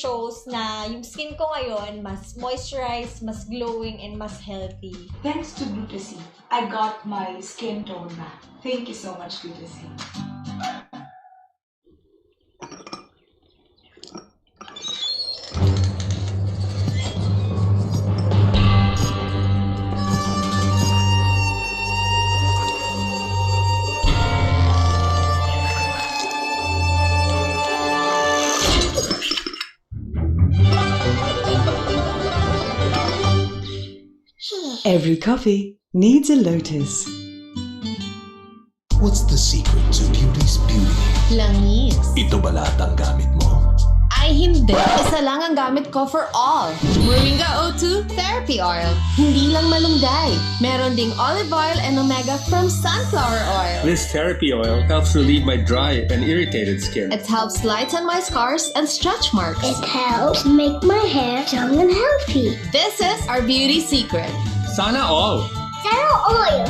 shows na yung skin ko ngayon mas moisturized, mas glowing, and mas healthy. Thanks to Glutasine, I got my skin tone back. Thank you so much, Glutasine. Every coffee needs a lotus. What's the secret to beauty's beauty? Langis. Ito ba lahat ang gamit mo? Ay hindi. Isa lang ang gamit ko for all. Moringa O2 Therapy Oil. Hindi lang malunggay. Meron ding olive oil and omega from sunflower oil. This therapy oil helps relieve my dry and irritated skin. It helps lighten my scars and stretch marks. It helps make my hair young and healthy. This is our beauty secret. Sana all! Sarah oil.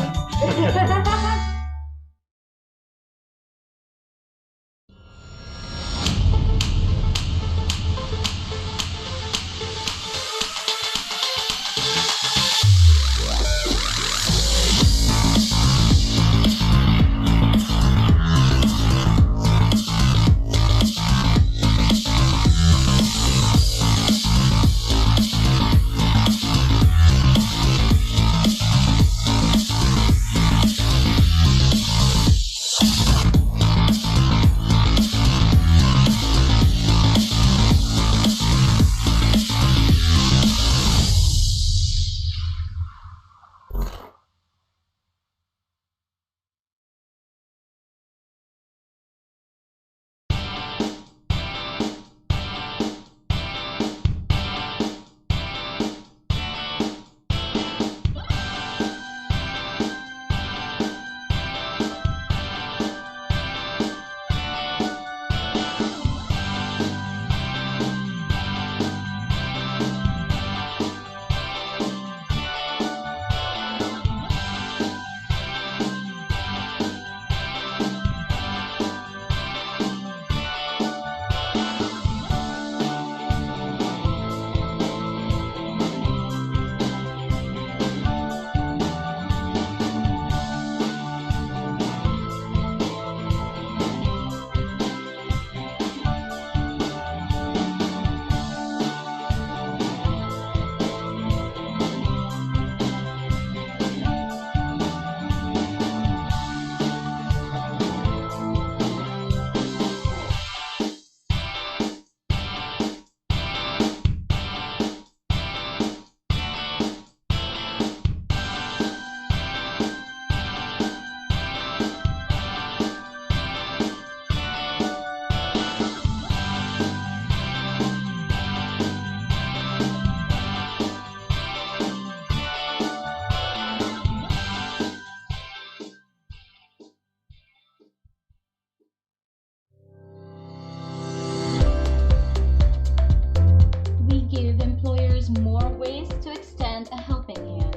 Give employers more ways to extend a helping hand.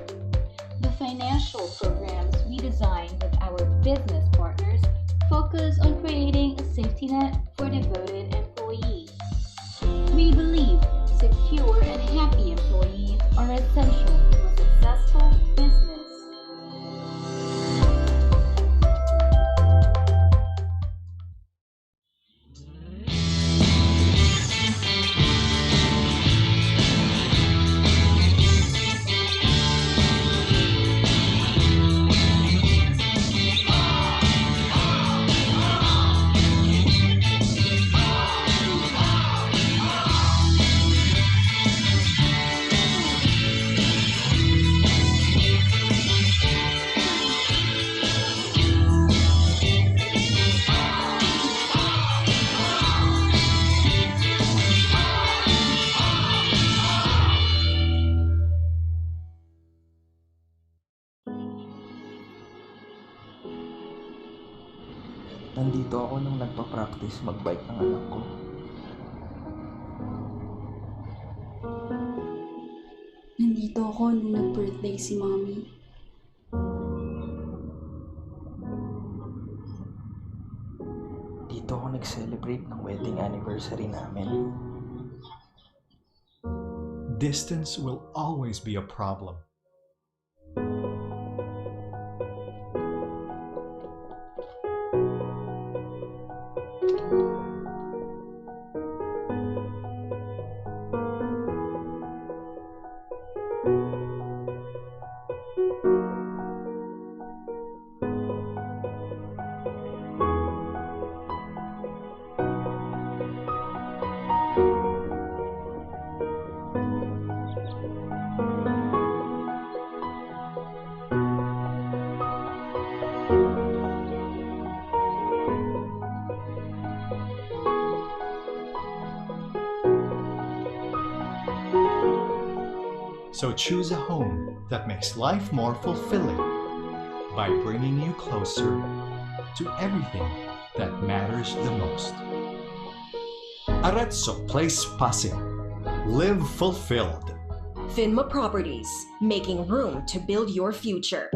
The financial programs we design with our business partners focus on creating a safety net for devoted employees. We believe secure and happy employees are essential to a successful business. Nandito ako nung nagpa-practice mag-bike ng anak ko. Nandito ako nung nag-birthday si Mommy. Dito ako nag-celebrate ng wedding anniversary namin. distance will always be a problem. So choose a home that makes life more fulfilling by bringing you closer to everything that matters the most. Arezzo Place Pasig. Live fulfilled. Finma Properties, making room to build your future.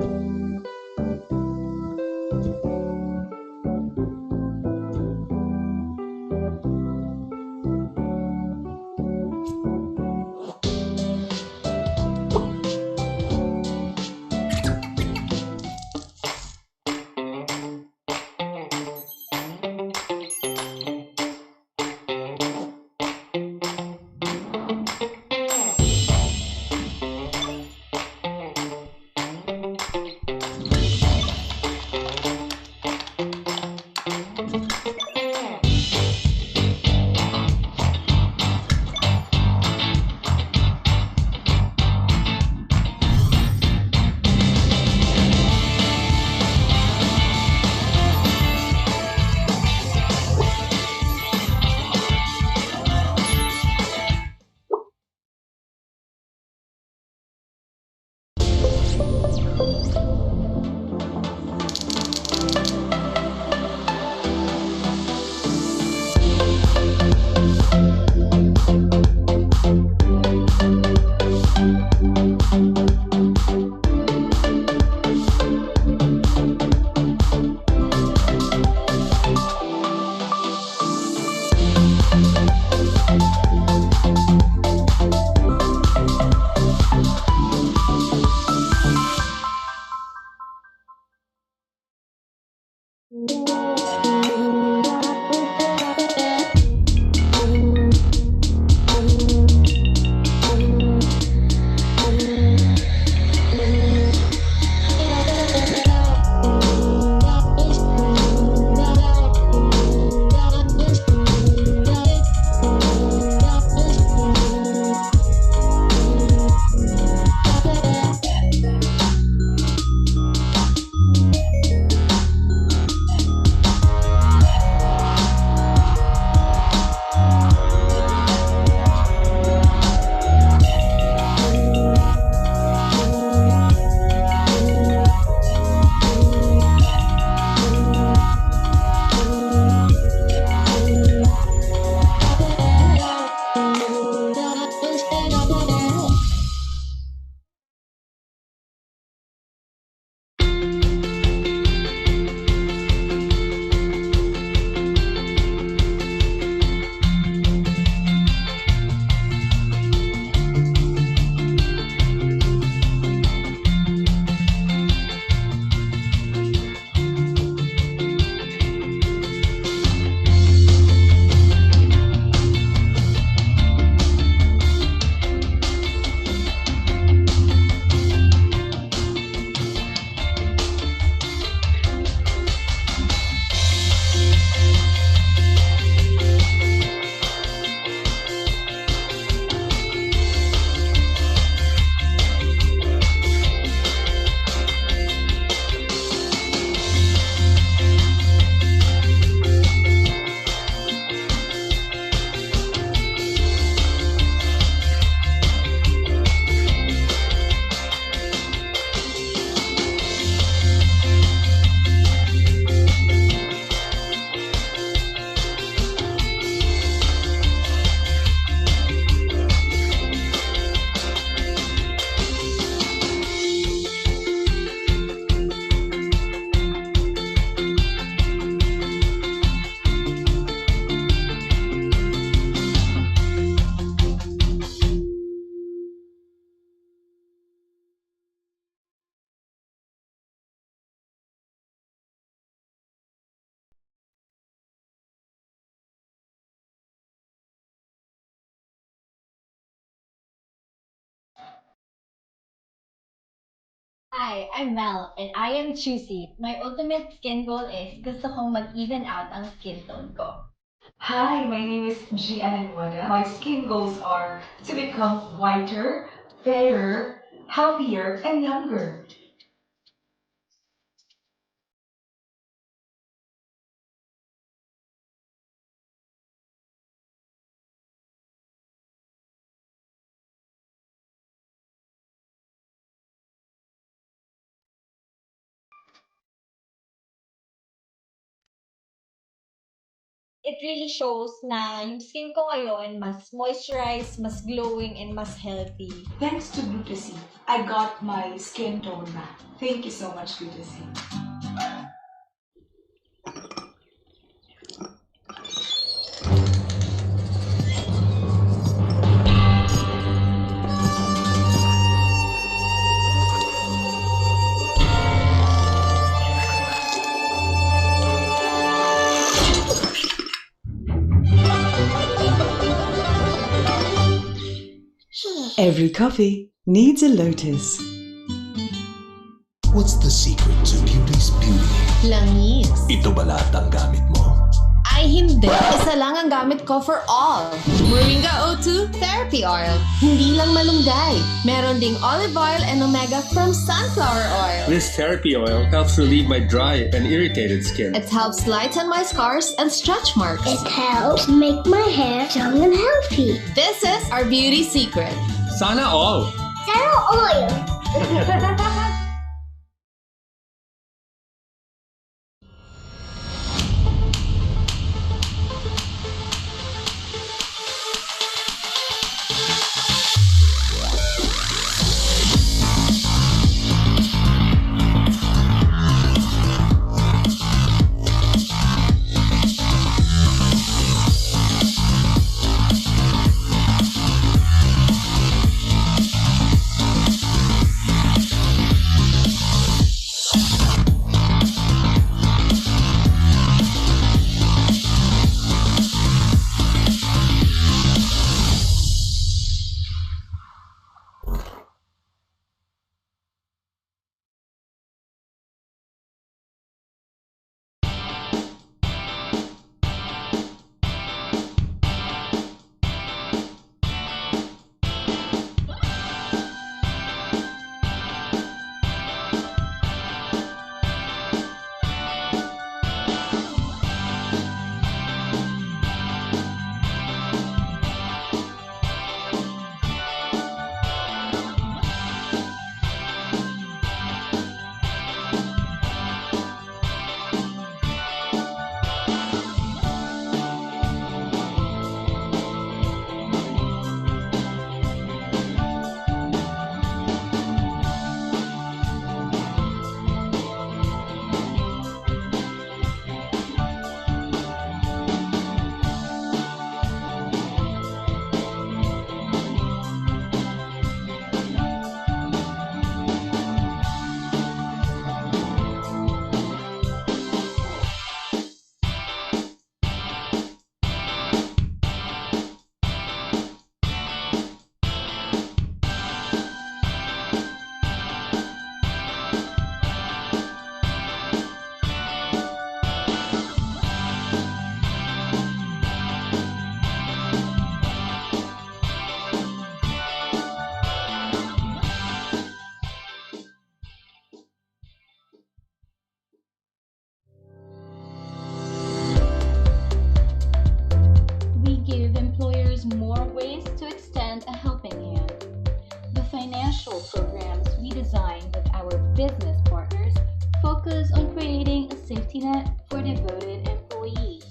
Hi, I'm Mel, and I am choosy. My ultimate skin goal is gusto kong mag-even out ang skin tone ko. Hi, my name is Gian. My skin goals are to become whiter, fairer, healthier, and younger. It really shows na yung skin ko ngayon mas moisturized, mas glowing, and mas healthy. Thanks to Glutasy, I got my skin tone back. Thank you so much, Glutasy. Every coffee needs a lotus. What's the secret to beauty's beauty? Langis. Ito ba lahat ang gamit mo? Ay hindi. Isa lang ang gamit ko for all. Moringa O2 Therapy Oil. Hindi lang malunggay. Meron ding olive oil and omega from sunflower oil. This therapy oil helps relieve my dry and irritated skin. It helps lighten my scars and stretch marks. It helps make my hair young and healthy. This is our beauty secret. Sana all! Zero oil. more ways to extend a helping hand. The financial programs we design with our business partners focus on creating a safety net for devoted employees.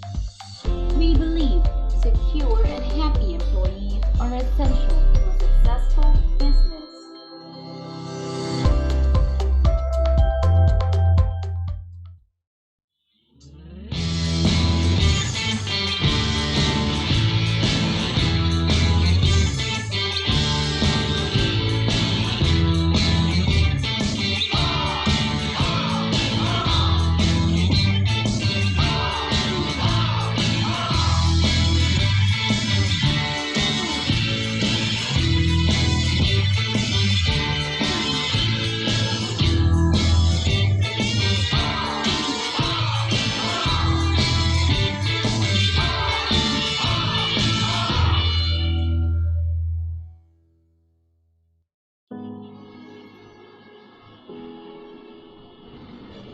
We believe secure and happy employees are essential to a successful business.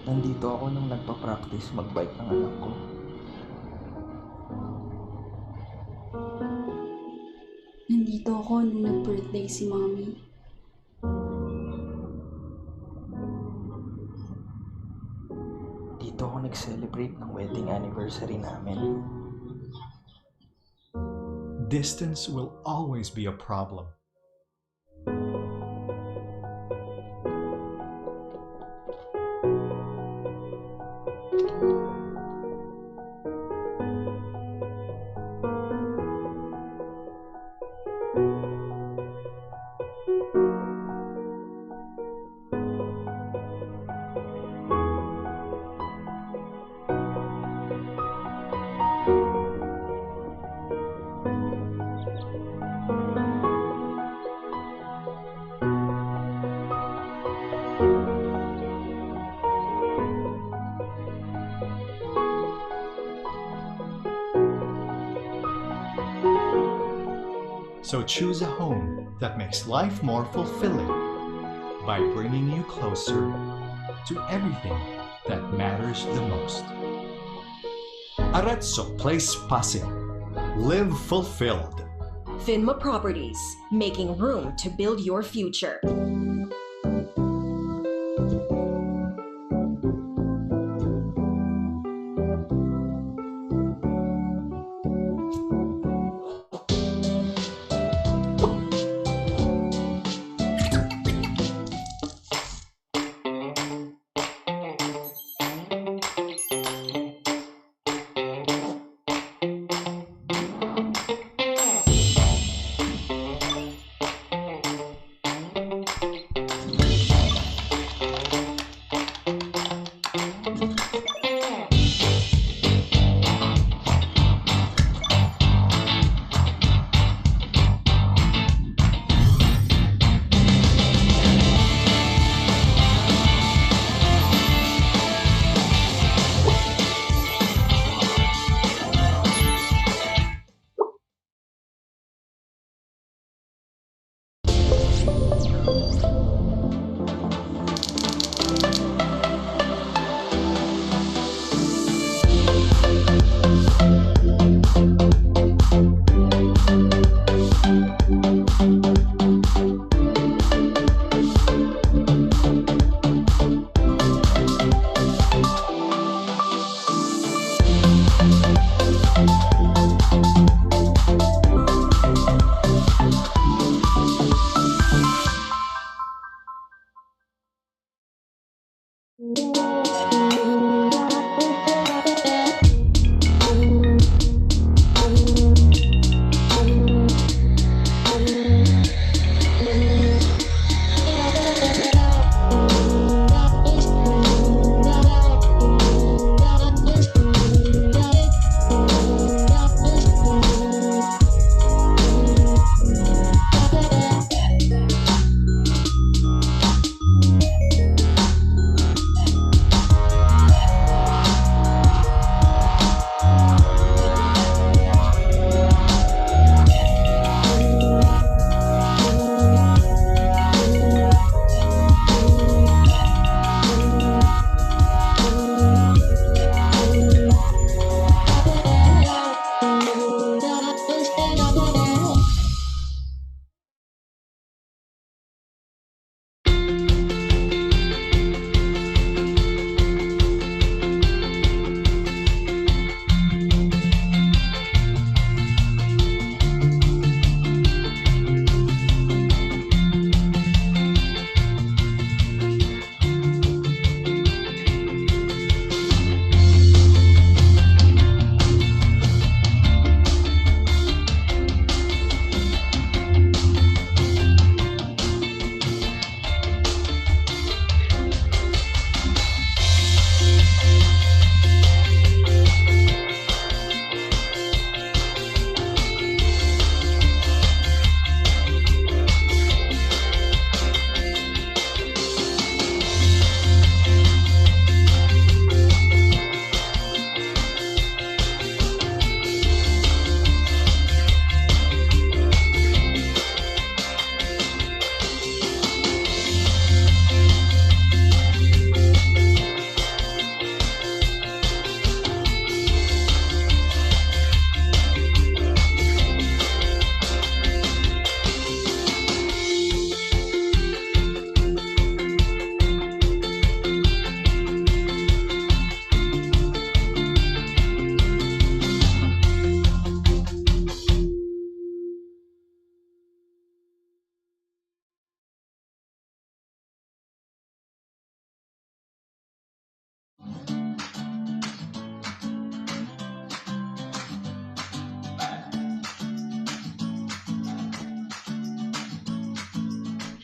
Nandito ako nung nagpa-practice mag-bike ng anak ko. Nandito ako nung nag-birthday si Mommy. Dito ako nag-celebrate ng wedding anniversary namin. Distance will always be a problem. So choose a home that makes life more fulfilling by bringing you closer to everything that matters the most. Arezzo Place Pasig. Live fulfilled. Finma Properties, making room to build your future.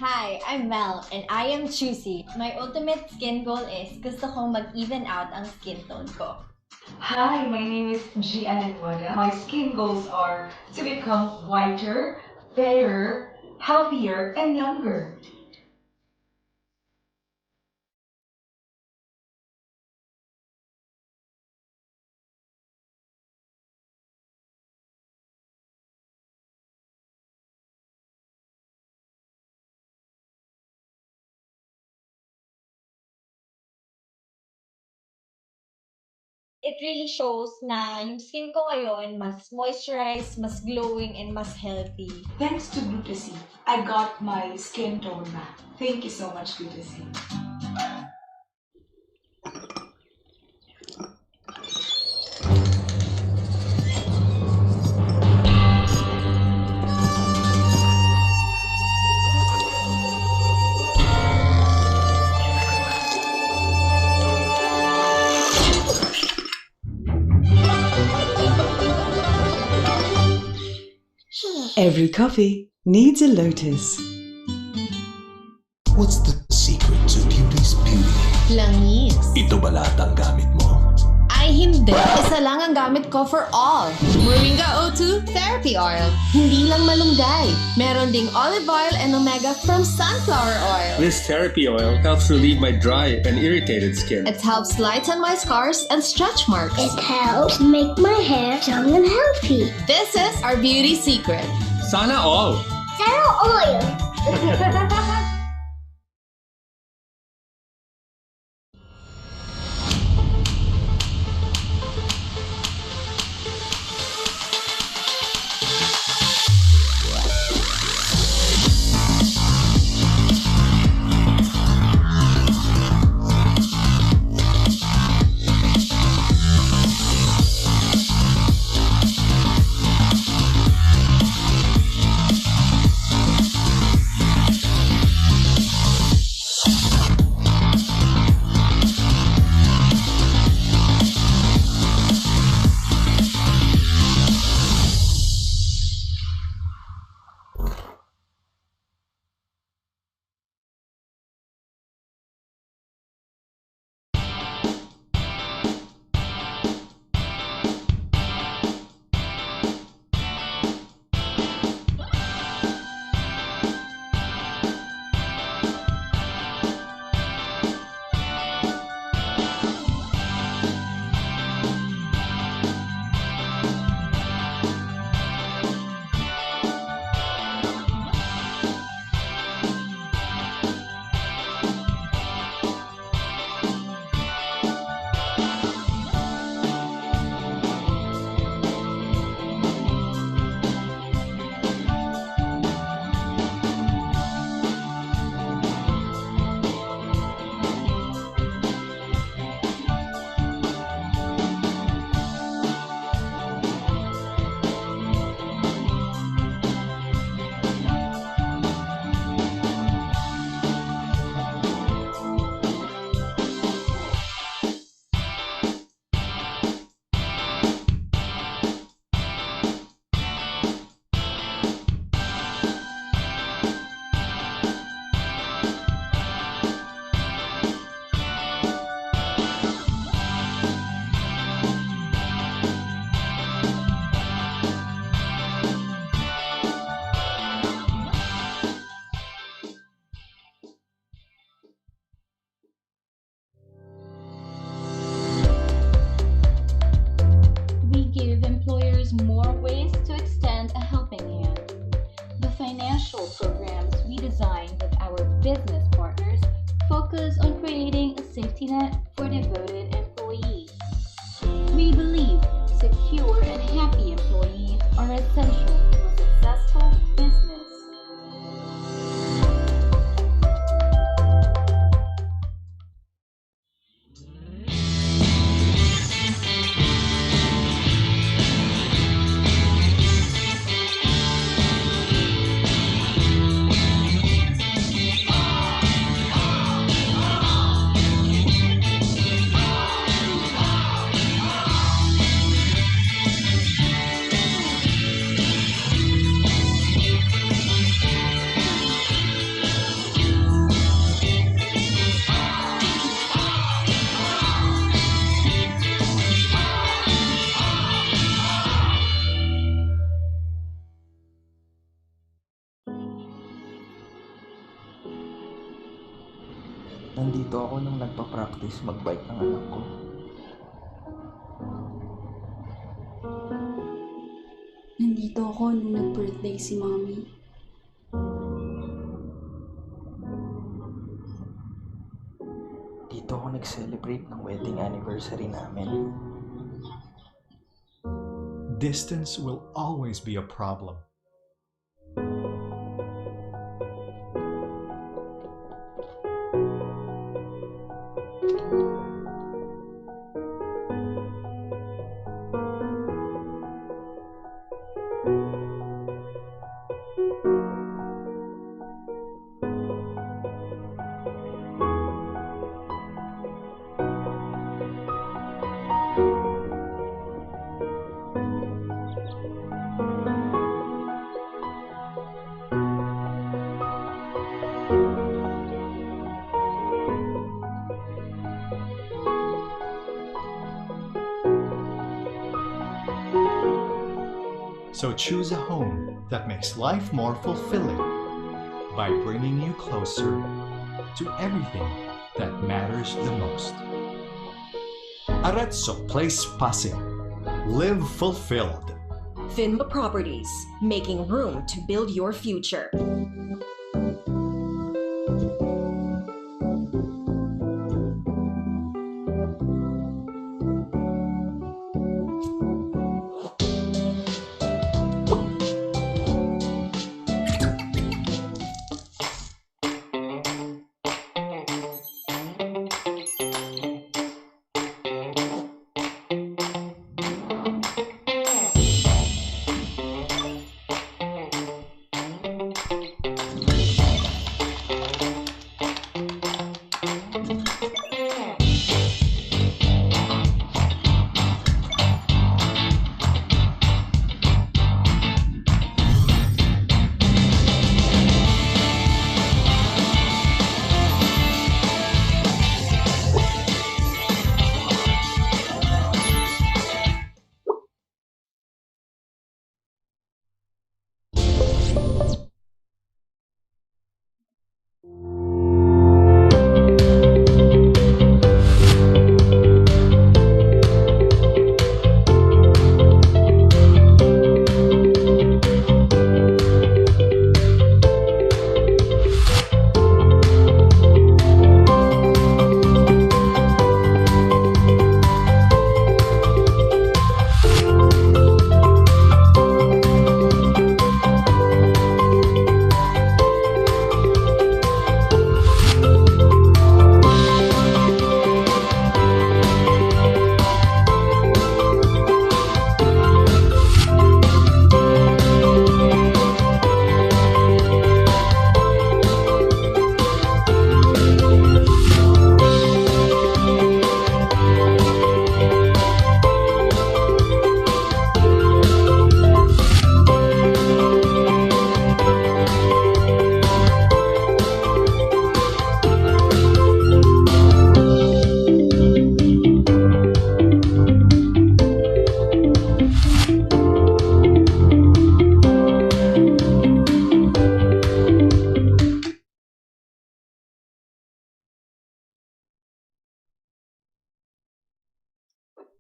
Hi, I'm Mel, and I am choosy. My ultimate skin goal is gusto kong mag-even out ang skin tone ko. Hi, my name is Atty. My skin goals are to become whiter, fairer, healthier, and younger. It really shows na yung skin ko ngayon mas moisturized, mas glowing, and mas healthy. Thanks to Glutasy, I got my skin tone back. Thank you so much, Glutasy. Every coffee needs a lotus. What's the secret to beauty's beauty? Langis. Ito ba lahat ang gamit mo? Ay hindi. Isa lang ang gamit ko for all. Moringa O2 Therapy Oil. Hindi lang malunggay. Meron ding olive oil and omega from sunflower oil. This therapy oil helps relieve my dry and irritated skin. It helps lighten my scars and stretch marks. It helps make my hair young and healthy. This is our beauty secret. Sana all! Zero oil. We give employers more ways to extend a helping hand. The financial programs we design with our business partners focus on creating a safety net for devoted employees. We believe secure and happy employees are essential to a successful business. Nandito ako nung nagpa-practice mag-bike ng anak ko. Nandito ako nung nag-birthday si Mommy. Dito ako nag-celebrate ng wedding anniversary namin. Distance will always be a problem. So choose a home that makes life more fulfilling by bringing you closer to everything that matters the most. Arezzo Place Pasig. Live fulfilled. Finma Properties, making room to build your future.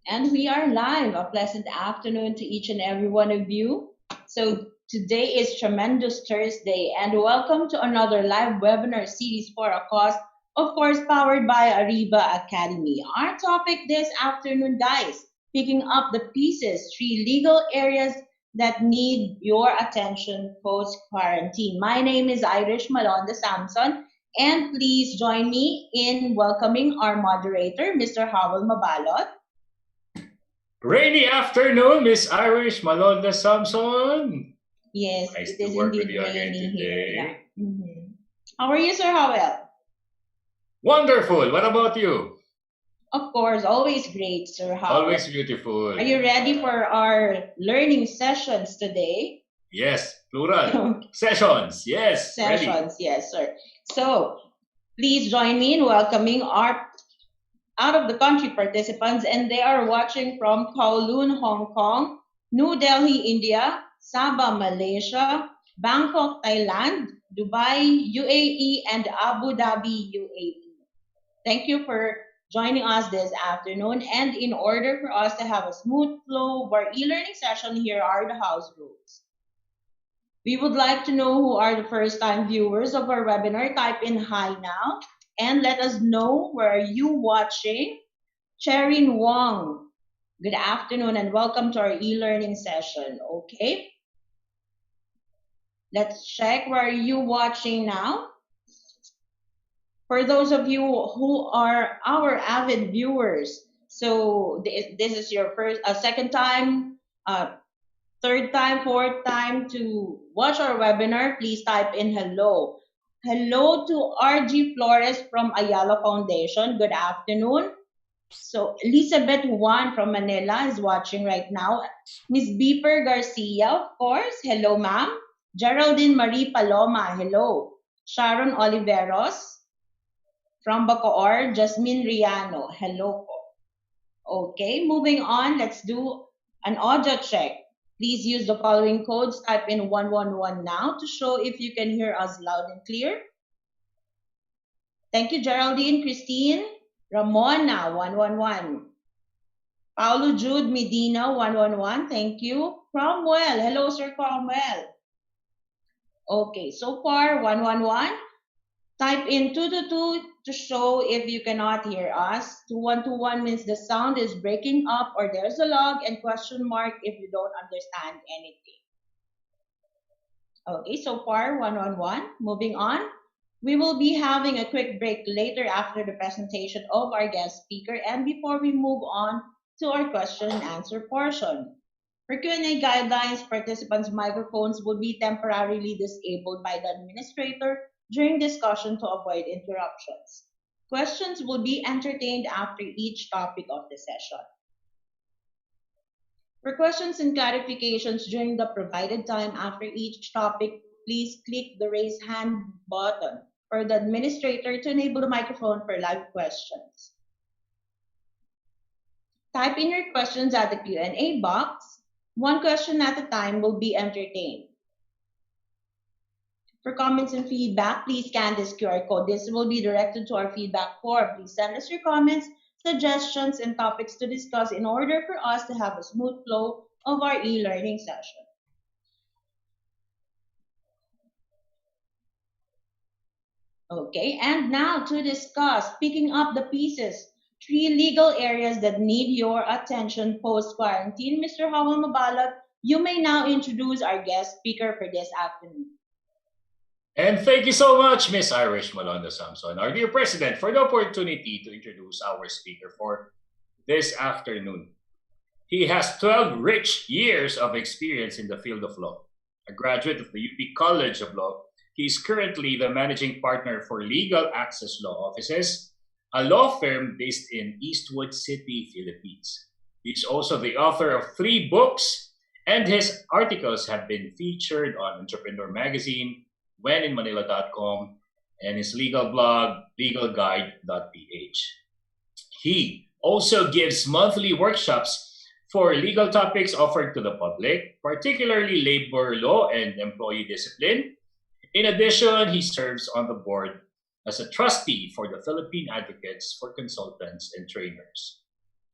And we are live. A pleasant afternoon to each and every one of you. So today is Tremendous Thursday, and welcome to another live webinar series for a cause, of course, powered by Ariva Academy. Our topic this afternoon, guys, picking up the pieces, 3 legal areas that need your attention post-quarantine. My name is Irish Malonda Samson, and please join me in welcoming our moderator, Mr. Howell Mabalot. Rainy afternoon, Miss Irish Malonda Samson. Yes, Nice it to is work with indeed you again rainy here. today. Yeah. Mhm. How are you, Sir Howell? Wonderful. What about you? Of course, always great, Sir Howell. Always beautiful. Are you ready for our learning sessions today? Yes, plural. Sessions. Yes, ready. Sessions, yes, sir. So, please join me in welcoming our out of the country participants, and they are watching from Kowloon, Hong Kong, New Delhi, India, Sabah, Malaysia, Bangkok, Thailand, Dubai, UAE, and Abu Dhabi, UAE. Thank you for joining us this afternoon. And in order for us to have a smooth flow of our e-learning session, here are the house rules. We would like to know who are the first-time viewers of our webinar. Type in hi now and let us know where are you watching. Cherin Wong, good afternoon and welcome to our e-learning session. Okay, let's check where are you watching now. For those of you who are our avid viewers, so this is your second time, third time, fourth time to watch our webinar, please type in hello. Hello to RG Flores from Ayala Foundation. Good afternoon. So Elizabeth Juan from Manila is watching right now. Miss Beeper Garcia, of course. Hello, ma'am. Geraldine Marie Paloma. Hello. Sharon Oliveros from Bacoor. Jasmine Riano. Hello po. Okay, moving on. Let's do an audio check. Please use the following codes. Type in 111 now to show if you can hear us loud and clear. Thank you, Geraldine. Christine. Ramona, 111. Paulo Jude Medina, 111. Thank you. Cromwell. Hello, Sir Cromwell. Okay, so far, 111. Type in 222 to show if you cannot hear us. 2121 means the sound is breaking up or there's a log, and question mark if you don't understand anything. Okay, so far, 111. Moving on. We will be having a quick break later after the presentation of our guest speaker and before we move on to our question and answer portion. For Q&A guidelines, participants' microphones will be temporarily disabled by the administrator during discussion to avoid interruptions. Questions will be entertained after each topic of the session. For questions and clarifications during the provided time after each topic, please click the raise hand button for the administrator to enable the microphone for live questions. Type in your questions at the Q&A box. One question at a time will be entertained. For comments and feedback, please scan this QR code. This will be directed to our feedback form. Please send us your comments, suggestions, and topics to discuss in order for us to have a smooth flow of our e-learning session. Okay, and now to discuss picking up the pieces, 3 legal areas that need your attention post-quarantine. Mr. Howell Mabalag, you may now introduce our guest speaker for this afternoon. And thank you so much, Miss Irish Malondo Samson, our dear President, for the opportunity to introduce our speaker for this afternoon. He has 12 rich years of experience in the field of law. A graduate of the UP College of Law, he is currently the managing partner for Legal Access Law Offices, a law firm based in Eastwood City, Philippines. He's also the author of 3 books, and his articles have been featured on Entrepreneur Magazine, wheninmanila.com, and his legal blog, legalguide.ph. He also gives monthly workshops for legal topics offered to the public, particularly labor law and employee discipline. In addition, he serves on the board as a trustee for the Philippine Advocates for Consultants and Trainers,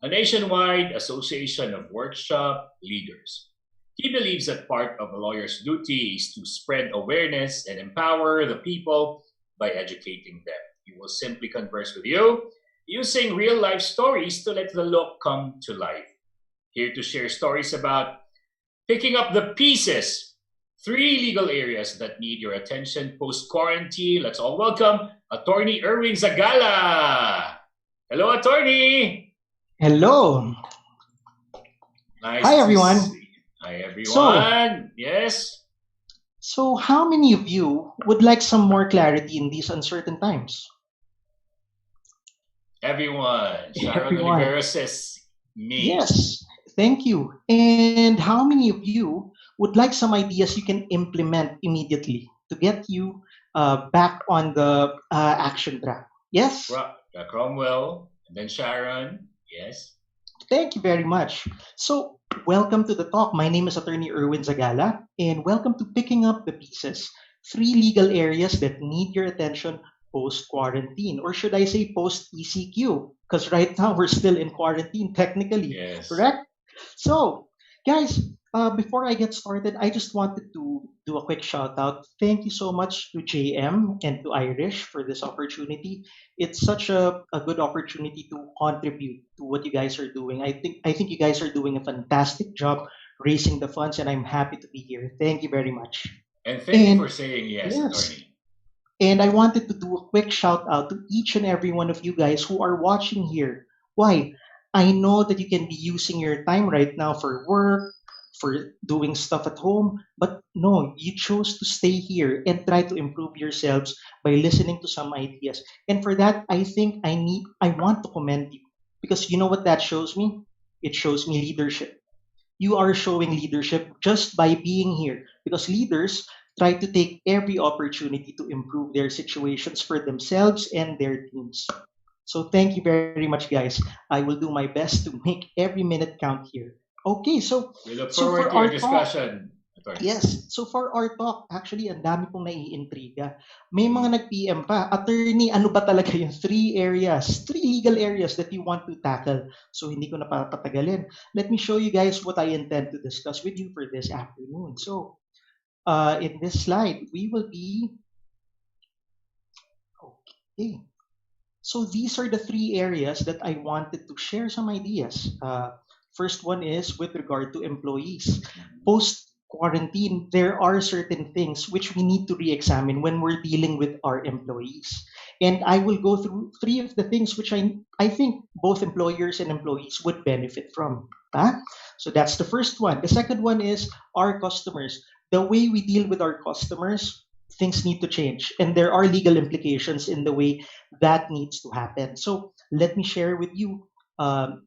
a nationwide association of workshop leaders. He believes that part of a lawyer's duty is to spread awareness and empower the people by educating them. He will simply converse with you using real-life stories to let the law come to life. Here to share stories about picking up the pieces, 3 legal areas that need your attention post-quarantine. Let's all welcome Attorney Erwin Zagala. Hello, Attorney. Hello. Nice. Hi, everyone. Hi, everyone. Yes. So, how many of you would like some more clarity in these uncertain times? Everyone. Sharon Everyone. Olivera says me. Yes, thank you. And how many of you would like some ideas you can implement immediately to get you back on the action track? Yes? Cromwell, and then Sharon. Yes. Thank you very much. So, welcome to the talk. My name is Attorney Erwin Zagala, and welcome to Picking Up the Pieces, 3 legal areas that need your attention post quarantine, or should I say post ECQ? Because right now we're still in quarantine technically, Yes. correct? So, guys, before I get started, I just wanted to do a quick shout out. Thank you so much to JM and to Irish for this opportunity. It's such a good opportunity to contribute to what you guys are doing. I think you guys are doing a fantastic job raising the funds, and I'm happy to be here. Thank you very much. And thank you for And saying yes, yes, attorney. and I wanted to do a quick shout out to each and every one of you guys who are watching here. Why? I know that you can be using your time right now for work, for doing stuff at home, but no, you chose to stay here and try to improve yourselves by listening to some ideas. And for that, I want to commend you, because you know what that shows me? It shows me leadership. You are showing leadership just by being here, because leaders try to take every opportunity to improve their situations for themselves and their teams. So thank you very much, guys. I will do my best to make every minute count here. Okay, We look so forward for to your our talk, discussion, attorney. yes, so for our talk, actually, ang dami pong naiintriga. May mga nag-PM pa, attorney, ano ba talaga yung three legal areas that you want to tackle? So hindi ko na papatagalin. Let me show you guys what I intend to discuss with you for this afternoon. So in this slide, we will be, okay. So these are the three areas that I wanted to share some ideas. First one is with regard to employees. Post quarantine, there are certain things which we need to re-examine when we're dealing with our employees. And I will go through three of the things which I think both employers and employees would benefit from. Huh? So that's the first one. The second one is our customers. The way we deal with our customers, things need to change. And there are legal implications in the way that needs to happen. So let me share with you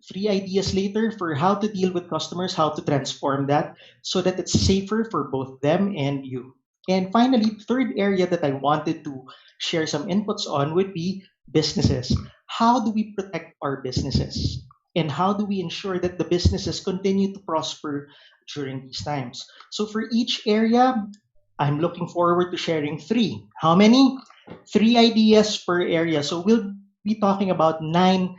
three ideas later for how to deal with customers, how to transform that so that it's safer for both them and you. And finally, the third area that I wanted to share some inputs on would be businesses. How do we protect our businesses? And how do we ensure that the businesses continue to prosper during these times? So for each area, I'm looking forward to sharing three. How many? Three ideas per area. So we'll be talking about nine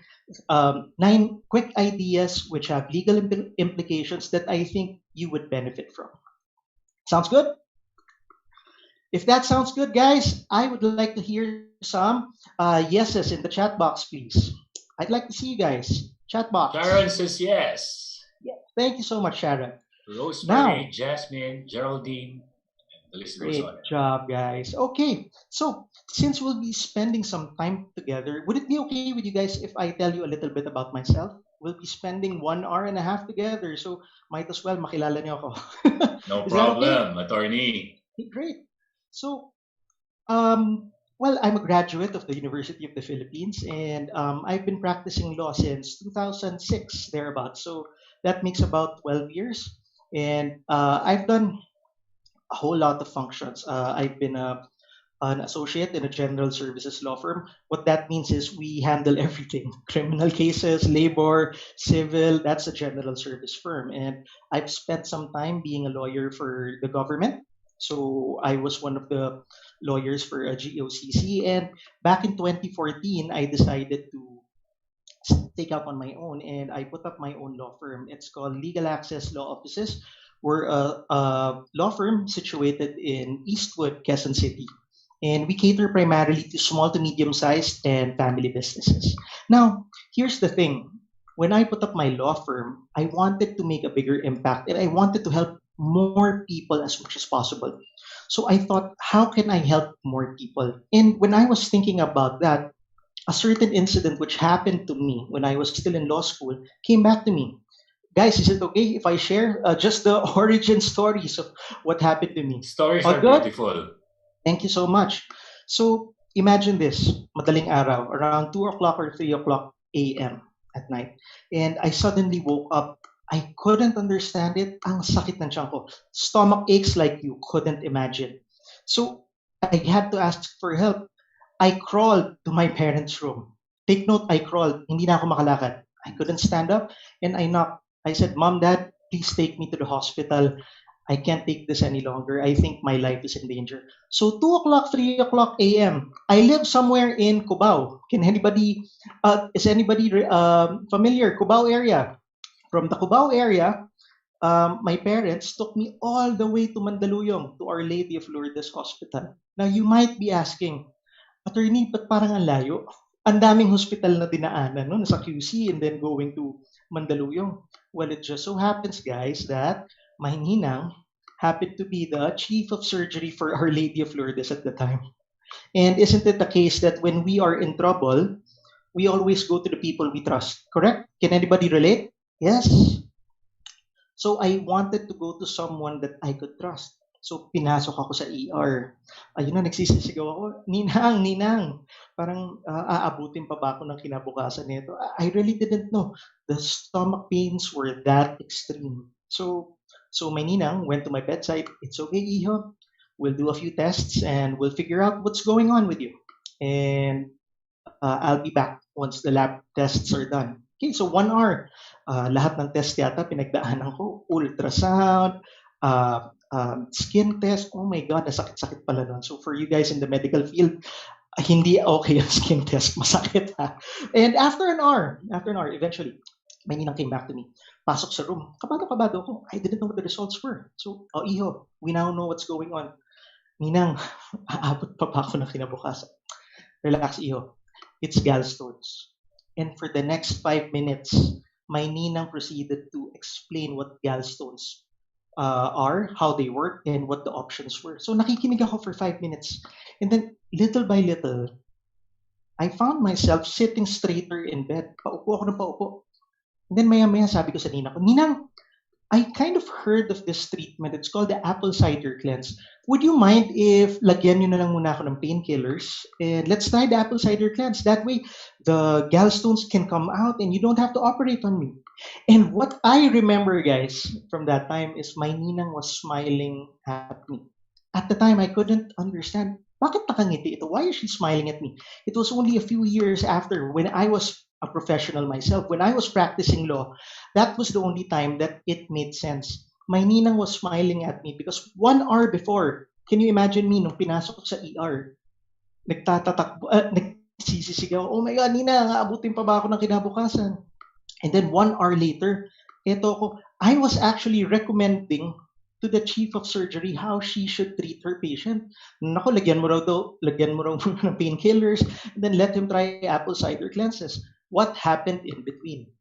quick ideas which have legal implications that I think you would benefit from. Sounds good? If that sounds good, guys, I would like to hear some yeses in the chat box, please. I'd like to see you guys. Chat box. Sharon says yes. Yeah. Thank you so much, Sharon. Rosemary, Jasmine, Geraldine, the list goes Great on. job, guys. Okay, so since we'll be spending some time together, would it be okay with you guys if I tell you a little bit about myself? We'll be spending 1 hour and a half together, so might as well makilala niyo ako. No Is that okay? problem, attorney. Great. So, well, I'm a graduate of the University of the Philippines, and I've been practicing law since 2006, thereabouts. So that makes about 12 years. And I've done a whole lot of functions. I've been an associate in a general services law firm. What that means is we handle everything: criminal cases, labor, civil. That's a general service firm. And I've spent some time being a lawyer for the government. So I was one of the lawyers for a GOCC. And back in 2014, I decided to take out on my own, and I put up my own law firm. It's called Legal Access Law Offices. We're a law firm situated in Eastwood, Quezon City, and we cater primarily to small to medium sized and family businesses. Now, here's the thing: when I put up my law firm, I wanted to make a bigger impact and I wanted to help more people as much as possible. So I thought, how can I help more people? And when I was thinking about that, a certain incident which happened to me when I was still in law school came back to me. Guys, is it okay if I share just the origin stories of what happened to me? Stories All are good? beautiful. Thank you so much. So imagine this, madaling araw, around 2 o'clock or 3 o'clock a.m. at night. And I suddenly woke up. I couldn't understand it. Ang sakit ng tiyan ko. Stomach aches like you couldn't imagine. So I had to ask for help. I crawled to my parents' room. Take note, I crawled. Hindi na ako makalakad. I couldn't stand up and I knocked. I said, Mom, Dad, please take me to the hospital. I can't take this any longer. I think my life is in danger. So 2 o'clock, 3 o'clock a.m. I live somewhere in Cubao. Is anybody familiar? Cubao area. From the Cubao area, my parents took me all the way to Mandaluyong, to Our Lady of Lourdes Hospital. Now, you might be asking, attorney, ba't parang ang layo? Ang daming hospital na dinaanan, no? Nasa QC and then going to Mandaluyong. Well, it just so happens, guys, that my ninang happened to be the chief of surgery for Our Lady of Lourdes at the time. And isn't it the case that when we are in trouble, we always go to the people we trust, correct? Can anybody relate? Yes. So I wanted to go to someone that I could trust. So pinasok ako sa ER. Ayun na, nagsisisigaw ako, Ninang, Ninang. Parang aabutin pa ba ako ng kinabukasan nito? I really didn't know. The stomach pains were that extreme. So my Ninang went to my bedside. It's okay, Iho. We'll do a few tests and we'll figure out what's going on with you. And I'll be back once the lab tests are done. Okay, so 1 hour. Lahat ng test yata pinagdaanan ko. Ultrasound, skin test. Oh my God, nasakit-sakit pala nun. So for you guys in the medical field, hindi okay ang skin test. Masakit ha. And after an hour, eventually, my ninang came back to me. Pasok sa room. Kabado ko. I didn't know what the results were. So, Iho, we now know what's going on. Ninang, aabot pa ako ng kinabukasan. Relax, Iho. It's gallstones. And for the next 5 minutes, my ninang proceeded to explain what gallstones are, how they work, and what the options were. So nakikinig ako for 5 minutes. And then, little by little, I found myself sitting straighter in bed. Paupo ako ng paupo. And then maya-maya sabi ko sa ninang ko, Ninang, I kind of heard of this treatment. It's called the apple cider cleanse. Would you mind if lagyan nyo na lang muna ako ng painkillers? And let's try the apple cider cleanse. That way, the gallstones can come out and you don't have to operate on me. And what I remember, guys, from that time is my ninang was smiling at me. At the time, I couldn't understand, bakit nakangiti ito? Why is she smiling at me? It was only a few years after when I was a professional myself. When I was practicing law, that was the only time that it made sense. My ninang was smiling at me because 1 hour before, can you imagine me nung pinasok sa ER, nagsisisigaw, oh my God, Ninang, aabutin pa ba ako ng kinabukasan? And then 1 hour later, I was actually recommending to the chief of surgery how she should treat her patient. Nako, lagyan mo raw ng painkillers, and then let him try apple cider cleanses. What happened in between?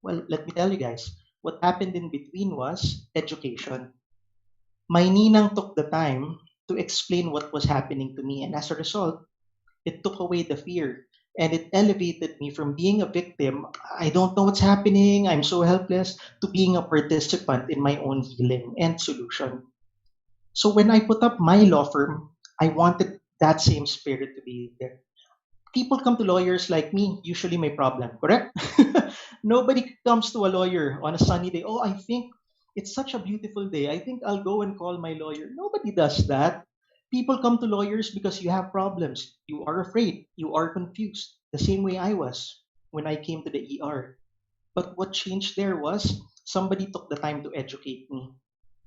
Well, let me tell you guys. What happened in between was education. My ninang took the time to explain what was happening to me, and as a result, it took away the fear and it elevated me from being a victim, I don't know what's happening, I'm so helpless, to being a participant in my own healing and solution. So when I put up my law firm, I wanted that same spirit to be there. People come to lawyers like me, usually my problem, correct? Nobody comes to a lawyer on a sunny day. Oh, I think it's such a beautiful day. I think I'll go and call my lawyer. Nobody does that. People come to lawyers because you have problems. You are afraid. You are confused. The same way I was when I came to the ER. But what changed there was somebody took the time to educate me.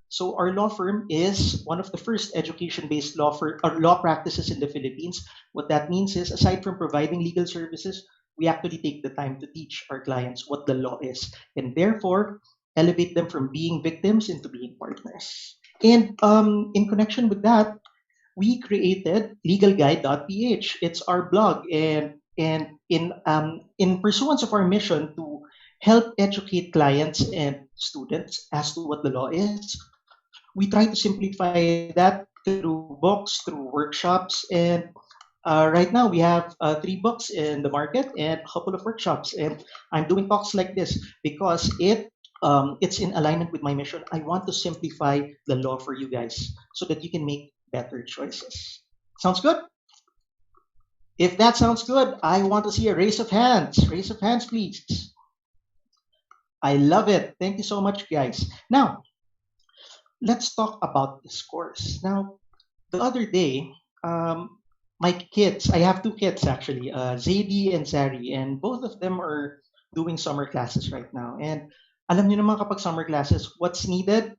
So our law firm is one of the first education-based law practices in the Philippines. What that means is, aside from providing legal services, we actually take the time to teach our clients what the law is, and therefore elevate them from being victims into being partners. And in connection with that, we created legalguide.ph. It's our blog, and in pursuance of our mission to help educate clients and students as to what the law is, we try to simplify that through books, through workshops, and right now we have 3 books in the market and a couple of workshops. And I'm doing talks like this because it's in alignment with my mission. I want to simplify the law for you guys so that you can make better choices. Sounds good? If that sounds good, I want to see a raise of hands. Raise of hands, please. I love it. Thank you so much, guys. Now, let's talk about this course. Now, the other day, my kids, I have 2 kids actually, Zadie and Zari, and both of them are doing summer classes right now. And alam niyo naman kapag summer classes, what's needed?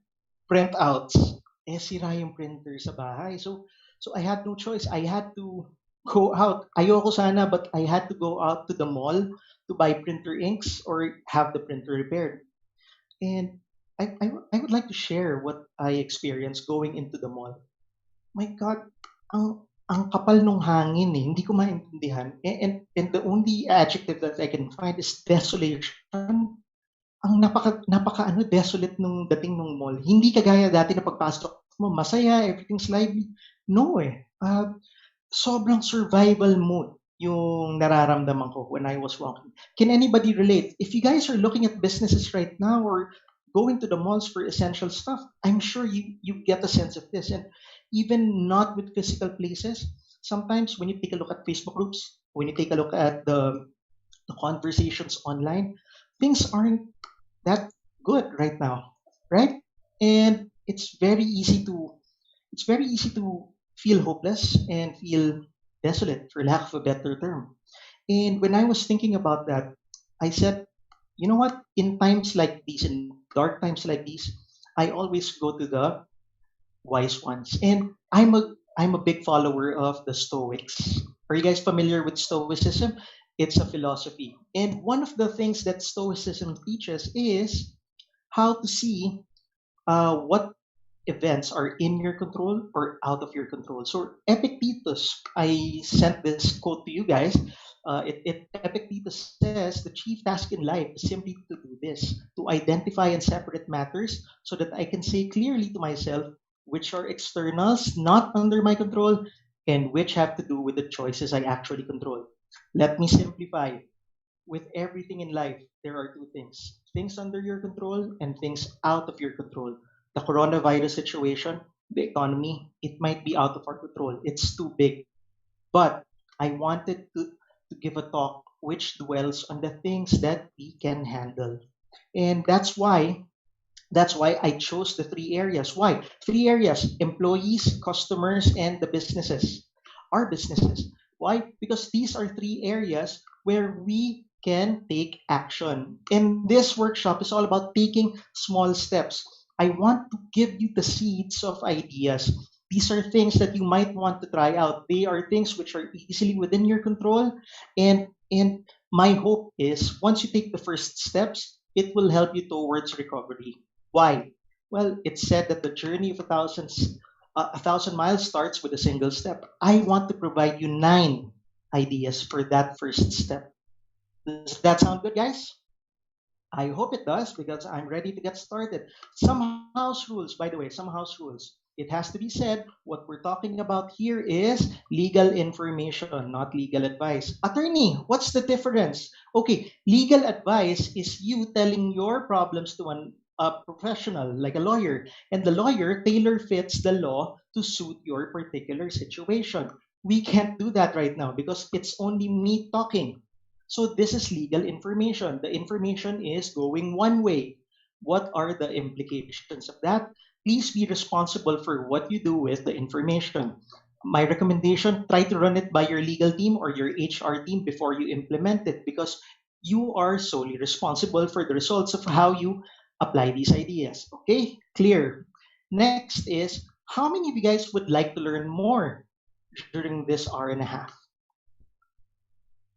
printouts. Eh, sira yung printer sa bahay. So I had no choice. I had to go out. Ayoko sana, but I had to go out to the mall to buy printer inks or have the printer repaired. And I would like to share what I experienced going into the mall. My God, ang kapal nung hangin eh. Hindi ko maintindihan. And the only adjective that I can find is desolation. Ang napaka ano desolate nung dating nung mall. Hindi kagaya dati na pagpasok mo masaya, everything's lively. No eh. Sobrang survival mode yung nararamdaman ko when I was walking. Can anybody relate? If you guys are looking at businesses right now or going to the malls for essential stuff, I'm sure you get a sense of this. And even not with physical places, sometimes when you take a look at Facebook groups, when you take a look at the conversations online, things aren't that good right now, right? And it's very easy to feel hopeless and feel desolate, for lack of a better term. And when I was thinking about that, I said, you know what? In times like these, in dark times like these, I always go to the wise ones. And I'm a big follower of the Stoics. Are you guys familiar with Stoicism? It's a philosophy. And one of the things that Stoicism teaches is how to see what events are in your control or out of your control. So Epictetus, I sent this quote to you guys. Epictetus says the chief task in life is simply to do this, to identify and separate matters so that I can say clearly to myself which are externals not under my control and which have to do with the choices I actually control. Let me simplify. With everything in life, there are two things under your control and things out of your control. The coronavirus situation, the economy, it might be out of our control. It's too big. But I wanted to give a talk which dwells on the things that we can handle. And that's why I chose the three areas. Why? Three areas: employees, customers, and the businesses. Our businesses. Why? Because these are three areas where we can take action. And this workshop is all about taking small steps. I want to give you the seeds of ideas. These are things that you might want to try out. They are things which are easily within your control. And my hope is once you take the first steps, it will help you towards recovery. Why? Well, it's said that the journey of a thousand miles starts with a single step. I want to provide you 9 ideas for that first step. Does that sound good, guys? I hope it does because I'm ready to get started. Some house rules, by the way, some house rules. It has to be said, what we're talking about here is legal information, not legal advice. Attorney, what's the difference? Okay, legal advice is you telling your problems to a professional, like a lawyer, and the lawyer tailor fits the law to suit your particular situation. We can't do that right now because it's only me talking. So this is legal information. The information is going one way. What are the implications of that? Please be responsible for what you do with the information. My recommendation, try to run it by your legal team or your HR team before you implement it because you are solely responsible for the results of how you apply these ideas. Okay, clear. Next is how many of you guys would like to learn more during this hour and a half?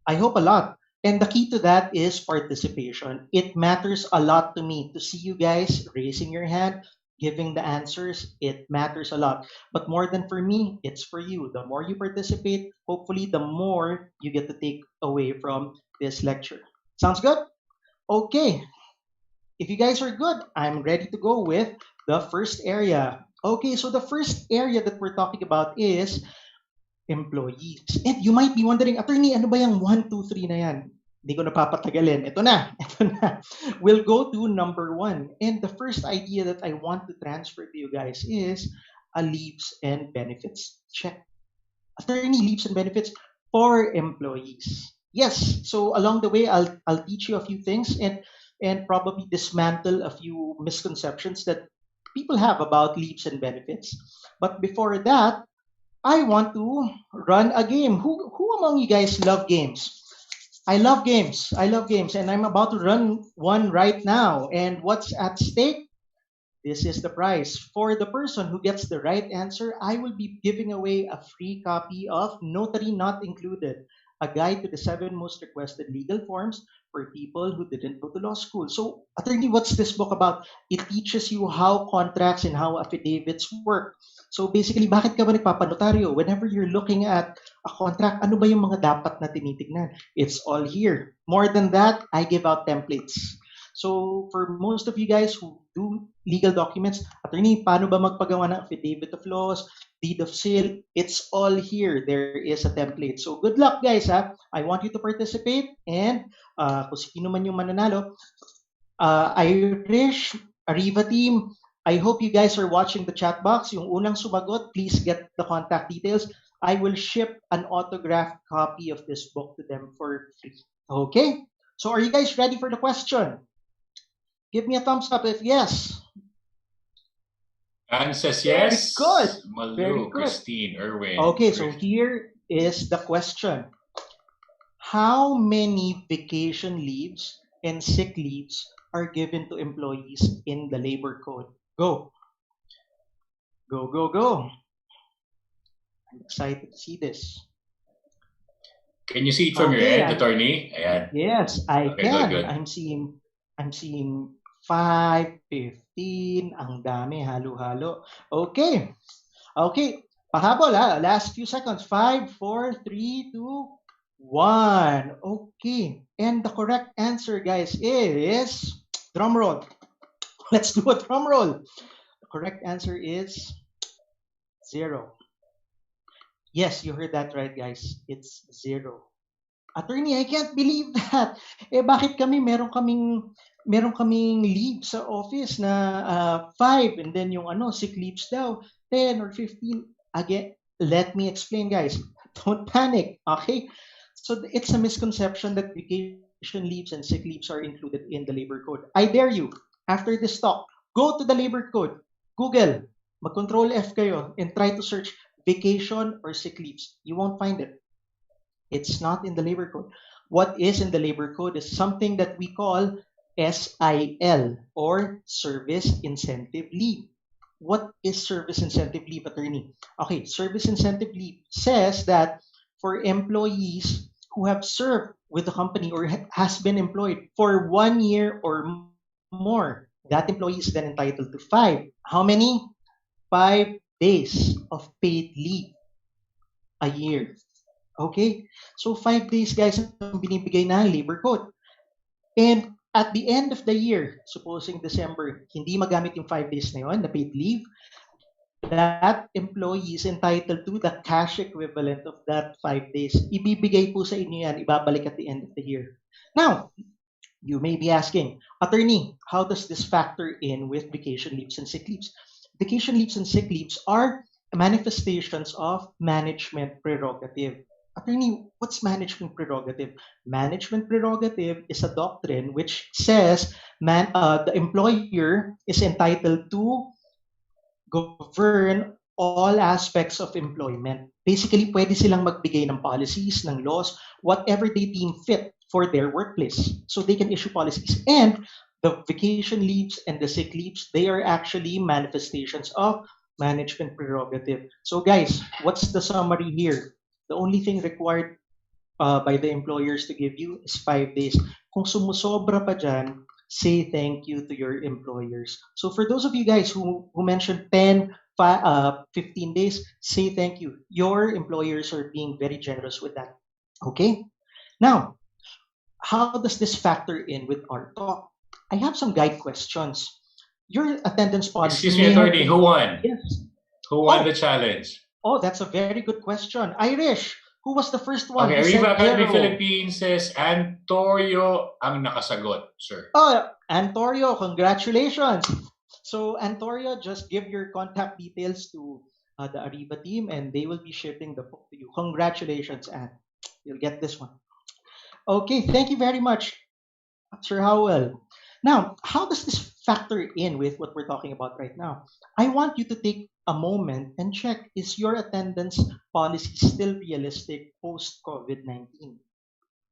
I hope a lot. And the key to that is participation. It matters a lot to me to see you guys raising your hand, giving the answers. It matters a lot. But more than for me, it's for you. The more you participate, hopefully, the more you get to take away from this lecture. Sounds good? Okay. If you guys are good, I'm ready to go with the first area. Okay, so the first area that we're talking about is employees. And you might be wondering, attorney, ano ba yung 1, 2, 3 na yan? Hindi ko napapatagalin. Ito na, ito na. We'll go to number 1. And the first idea that I want to transfer to you guys is a leaves and benefits check. Attorney, leaves and benefits for employees. Yes, so along the way, I'll teach you a few things and probably dismantle a few misconceptions that people have about leaves and benefits. But before that, I want to run a game. Who among you guys love games? I love games. I love games, and I'm about to run one right now. And what's at stake? This is the prize. For the person who gets the right answer, I will be giving away a free copy of Notary Not Included, a guide to the 7 most requested legal forms for people who didn't go to law school. So, attorney, what's this book about? It teaches you how contracts and how affidavits work. So basically, bakit ka ba nagpapanotaryo? Whenever you're looking at a contract, ano ba yung mga dapat na tinitignan? It's all here. More than that, I give out templates. So for most of you guys who do legal documents, attorney, paano ba magpagawa ng affidavit of loss, deed of sale? It's all here. There is a template. So good luck, guys. Ha? I want you to participate, and kung sino man yung mananalo, Irish, Ariva team, I hope you guys are watching the chat box. Yung unang sumagot, please get the contact details. I will ship an autographed copy of this book to them for free. Okay? So are you guys ready for the question? Give me a thumbs up if yes. Anne says yes. Very good. Malu, Very good. Christine, Erwin. Okay, so here is the question. How many vacation leaves and sick leaves are given to employees in the labor code? Go. Go, go, go. I'm excited to see this. Can you see it from your end, attorney? Ayan. Yes, I can. Good. I'm seeing 5, 15. Ang dami, halo-halo. Okay. Okay. Pahabol ha. Last few seconds. 5, 4, 3, 2, 1. Okay. And the correct answer, guys, is drum roll. Let's do a drum roll. The correct answer is 0. Yes, you heard that right, guys. It's 0. Attorney, I can't believe that. Bakit kami meron kaming leave sa office na 5 and then yung sick leaves daw 10 or 15. Again, let me explain, guys. Don't panic, okay? So it's a misconception that vacation leaves and sick leaves are included in the labor code. I dare you, after this talk, go to the labor code, Google, mag-control F kayo, and try to search vacation or sick leaves. You won't find it. It's not in the labor code. What is in the labor code is something that we call SIL, or Service Incentive Leave. What is Service Incentive Leave, attorney? Okay, Service Incentive Leave says that for employees who have served with the company or has been employed for 1 year or more, that employee is then entitled to 5. How many? 5 days of paid leave a year. Okay? So 5 days, guys, ang binibigay na labor code. And at the end of the year, supposing December, hindi magamit yung 5 days na yun, na paid leave, that employee is entitled to the cash equivalent of that 5 days. Ibibigay po sa inyo yan, ibabalik at the end of the year. Now, you may be asking, attorney, how does this factor in with vacation leaves and sick leaves? Vacation leaves and sick leaves are manifestations of management prerogative. Attorney, what's management prerogative? Management prerogative is a doctrine which says the employer is entitled to govern all aspects of employment. Basically, pwede silang magbigay ng policies, ng laws, whatever they deem fit for their workplace. So they can issue policies. And the vacation leaves and the sick leaves, they are actually manifestations of management prerogative. So guys, what's the summary here? The only thing required by the employers to give you is 5 days. Kung sumusobra pa dyan, say thank you to your employers. So for those of you guys who mentioned 10, 15 days, say thank you. Your employers are being very generous with that. Okay? Now, how does this factor in with our talk? I have some guide questions. Your attendance policy. Excuse me, attorney, who won? Yes. Who won the challenge? Oh, that's a very good question. Irish, who was the first one? Okay, Ariva Academy Philippines says Antonio ang nakasagot, sir. Oh, Antonio, congratulations. So, Antonio, just give your contact details to the Ariva team and they will be shipping the book to you. Congratulations, Anne. You'll get this one. Okay, thank you very much, Sir Howell. Now, how does this factor in with what we're talking about right now? I want you to take a moment and check, is your attendance policy still realistic post-COVID-19?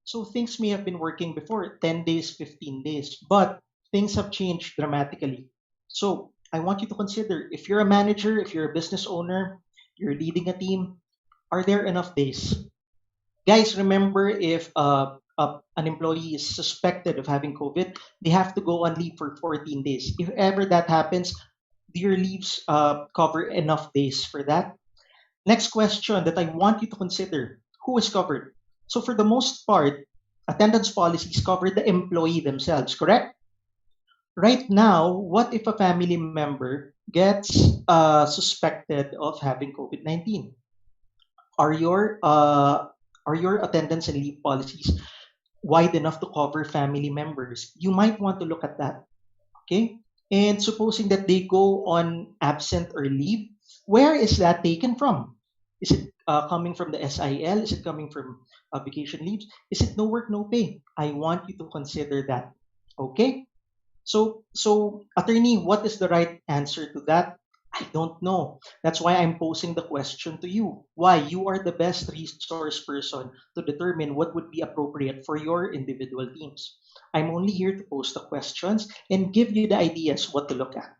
So things may have been working before, 10 days, 15 days, but things have changed dramatically. So I want you to consider if you're a manager, if you're a business owner, you're leading a team, are there enough days? Guys, remember if an employee is suspected of having COVID, they have to go on leave for 14 days. If ever that happens, do your leaves cover enough days for that? Next question that I want you to consider, who is covered? So for the most part, attendance policies cover the employee themselves, correct? Right now, what if a family member gets suspected of having COVID-19? Are your attendance and leave policies wide enough to cover family members? You might want to look at that. Okay. And supposing that they go on absent or leave, where is that taken from? Is it coming from the SIL? Is it coming from vacation leaves? Is it no work, no pay? I want you to consider that. Okay. So attorney, what is the right answer to that? I don't know. That's why I'm posing the question to you. Why? You are the best resource person to determine what would be appropriate for your individual teams. I'm only here to pose the questions and give you the ideas what to look at.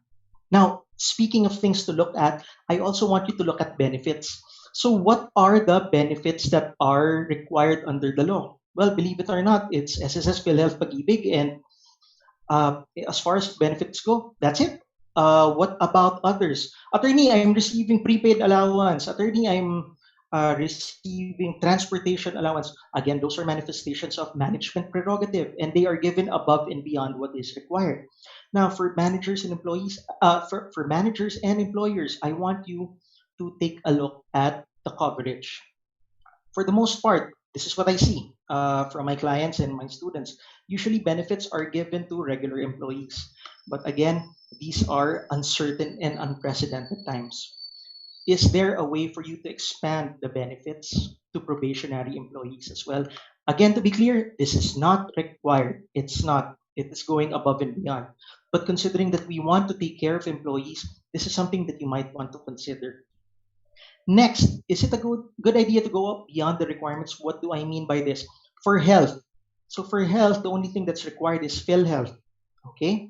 Now, speaking of things to look at, I also want you to look at benefits. So, what are the benefits that are required under the law? Well, believe it or not, it's SSS, PhilHealth, Pag-ibig, and as far as benefits go, that's it. What about others? Attorney, I'm receiving prepaid allowance. Attorney, I'm receiving transportation allowance. Again, those are manifestations of management prerogative, and they are given above and beyond what is required. Now, for managers and employees, for managers and employers, I want you to take a look at the coverage. For the most part, this is what I see from my clients and my students. Usually, benefits are given to regular employees. But again, these are uncertain and unprecedented times. Is there a way for you to expand the benefits to probationary employees as well? Again, to be clear, this is not required. It's not. It is going above and beyond. But considering that we want to take care of employees, this is something that you might want to consider. Next, is it a good idea to go up beyond the requirements? What do I mean by this? For health. So for health, the only thing that's required is PhilHealth. Okay?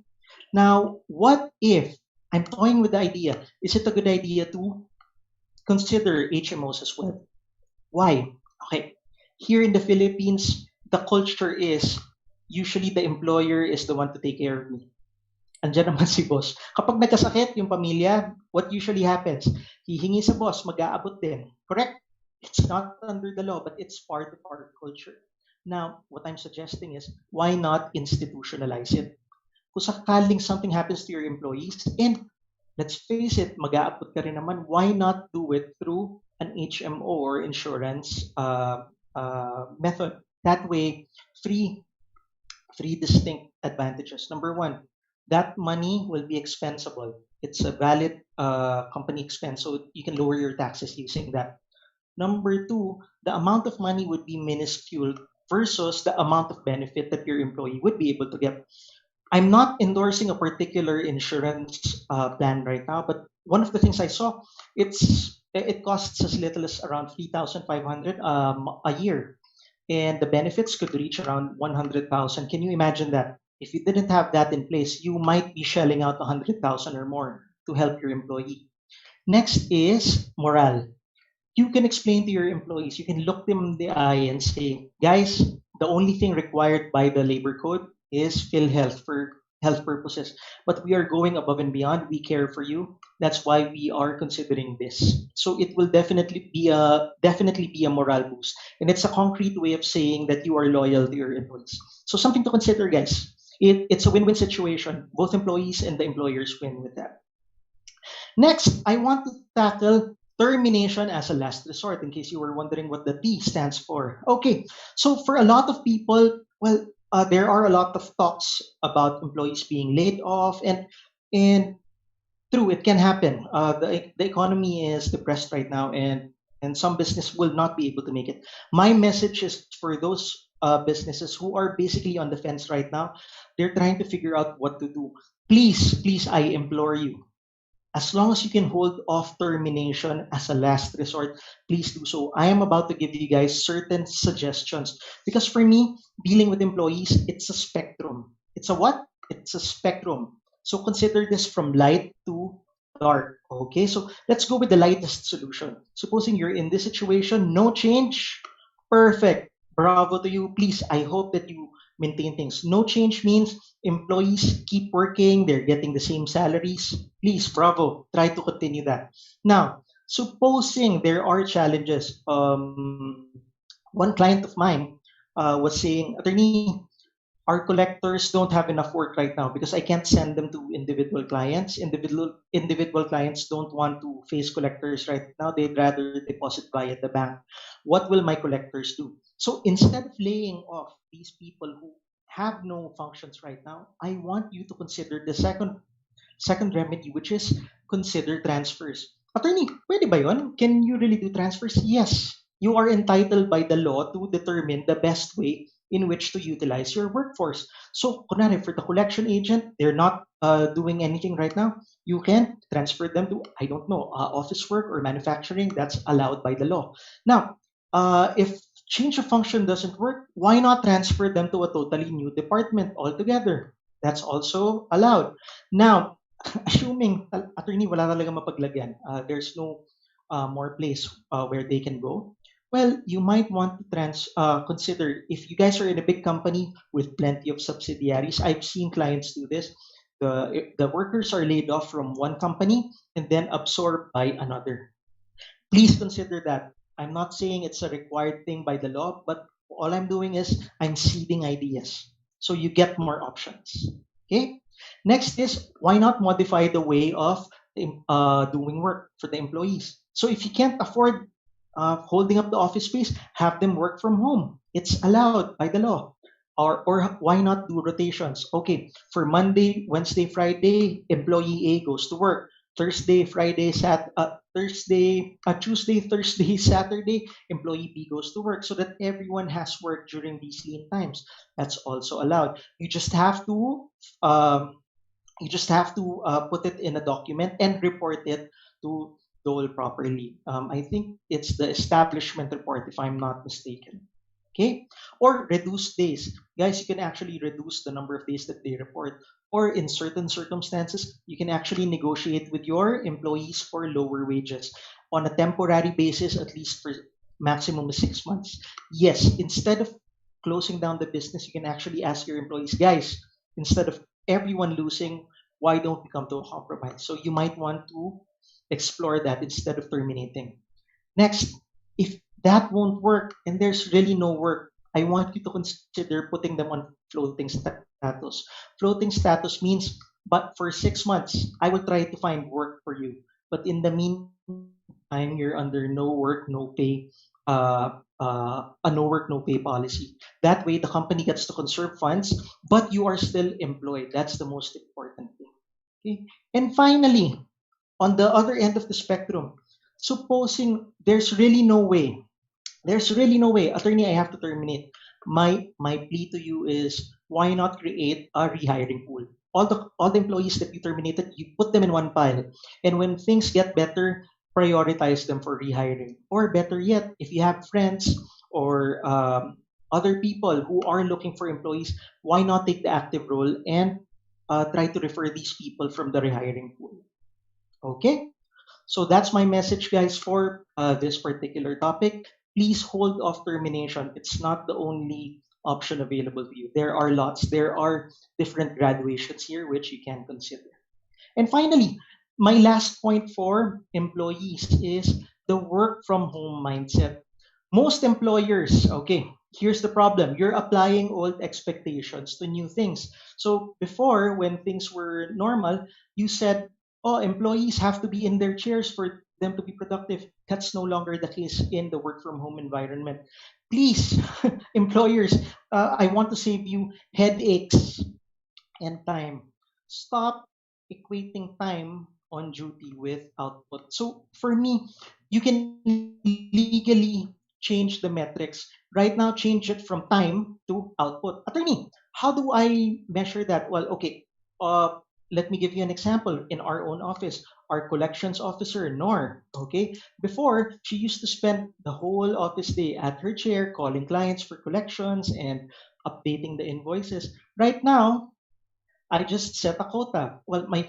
Now, what if I'm toying with the idea? Is it a good idea to consider HMOs as well? Why? Okay. Here in the Philippines, the culture is usually the employer is the one to take care of me. Andiyan naman si boss. Kapag nagkasakit yung pamilya, what usually happens? Hihingi sa boss, mag-aabot din. Correct? It's not under the law, but it's part of our culture. Now, what I'm suggesting is, why not institutionalize it? Kung sakaling something happens to your employees, and let's face it, mag-aabot ka rin naman, why not do it through an HMO or insurance method? That way, three distinct advantages. Number one, that money will be expensable. It's a valid company expense, so you can lower your taxes using that. Number two, the amount of money would be minuscule versus the amount of benefit that your employee would be able to get. I'm not endorsing a particular insurance plan right now, but one of the things I saw, it costs as little as around 3,500 a year, and the benefits could reach around 100,000. Can you imagine that? If you didn't have that in place, you might be shelling out 100,000 or more to help your employee. Next is morale. You can explain to your employees, you can look them in the eye and say, guys, the only thing required by the labor code is PhilHealth for health purposes. But we are going above and beyond. We care for you. That's why we are considering this. So it will definitely be a morale boost. And it's a concrete way of saying that you are loyal to your employees. So something to consider, guys. It's a win-win situation. Both employees and the employers win with that. Next, I want to tackle termination as a last resort, in case you were wondering what the T stands for. Okay, so for a lot of people, well, there are a lot of talks about employees being laid off, and true, it can happen. The economy is depressed right now, and some business will not be able to make it. My message is for those businesses who are basically on the fence right now. They're trying to figure out what to do. Please, I implore you, as long as you can hold off termination as a last resort, please do so. I am about to give you guys certain suggestions because for me, dealing with employees, it's a spectrum. It's a what? It's a spectrum. So consider this from light to dark. Okay, so let's go with the lightest solution. Supposing you're in this situation, no change, perfect. Bravo to you. Please, I hope that you maintain things. No change means employees keep working, they're getting the same salaries. Please, bravo. Try to continue that. Now, supposing there are challenges, one client of mine was saying, Attorney, our collectors don't have enough work right now because I can't send them to individual clients. Individual clients don't want to face collectors right now. They'd rather deposit via the bank. What will my collectors do? So instead of laying off these people who have no functions right now, I want you to consider the second remedy, which is consider transfers. Attorney, pwede ba yun? Can you really do transfers? Yes. You are entitled by the law to determine the best way in which to utilize your workforce. So, kunwari, for the collection agent, they're not doing anything right now. You can transfer them to, I don't know, office work or manufacturing. That's allowed by the law. Now, if change of function doesn't work, why not transfer them to a totally new department altogether? That's also allowed. Now, assuming attorney wala talaga mapaglagyan, there's no more place where they can go. Well, you might want to consider if you guys are in a big company with plenty of subsidiaries. I've seen clients do this. The workers are laid off from one company and then absorbed by another. Please consider that. I'm not saying it's a required thing by the law, but all I'm doing is I'm seeding ideas. So you get more options. Okay? Next is why not modify the way of doing work for the employees? So if you can't afford holding up the office space, have them work from home. It's allowed by the law. Or why not do rotations? Okay, for Monday, Wednesday, Friday, employee A goes to work. Tuesday, Thursday, Saturday, employee B goes to work so that everyone has work during these lean times. That's also allowed. Um, you just have to put it in a document and report it to Dole properly. I think it's the establishment report, if I'm not mistaken. Okay, or reduce days, guys. You can actually reduce the number of days that they report, or in certain circumstances, you can actually negotiate with your employees for lower wages on a temporary basis, at least for maximum of 6 months. Yes, instead of closing down the business, you can actually ask your employees, guys, instead of everyone losing, why don't we come to a compromise? So you might want to explore that instead of terminating. Next, if that won't work and there's really no work, I want you to consider putting them on floating status. Floating status means, but for 6 months, I will try to find work for you. But in the meantime, you're under no work, no pay, a no work, no pay policy. That way, the company gets to conserve funds, but you are still employed. That's the most important thing. Okay? And finally, on the other end of the spectrum, supposing there's really no way, attorney, I have to terminate. My plea to you is why not create a rehiring pool? All the employees that you terminated, you put them in one pile, and when things get better, prioritize them for rehiring. Or better yet, if you have friends or other people who are looking for employees, why not take the active role and try to refer these people from the rehiring pool? Okay, so that's my message, guys, for this particular topic. Please hold off termination. It's not the only option available to you. There are lots. There are different graduations here which you can consider. And finally, my last point for employees is the work from home mindset. Most employers, okay, here's the problem. You're applying old expectations to new things. So before, when things were normal, you said, oh, employees have to be in their chairs for them to be productive. That's no longer the case in the work from home environment. Please, employers, I want to save you headaches and time. Stop equating time on duty with output. So for me, you can legally change the metrics. Right now, change it from time to output. Attorney, how do I measure that? Well, okay. Let me give you an example. In our own office, our collections officer, Nor, okay, before she used to spend the whole office day at her chair calling clients for collections and updating the invoices. Right now, I just set a quota. Well, my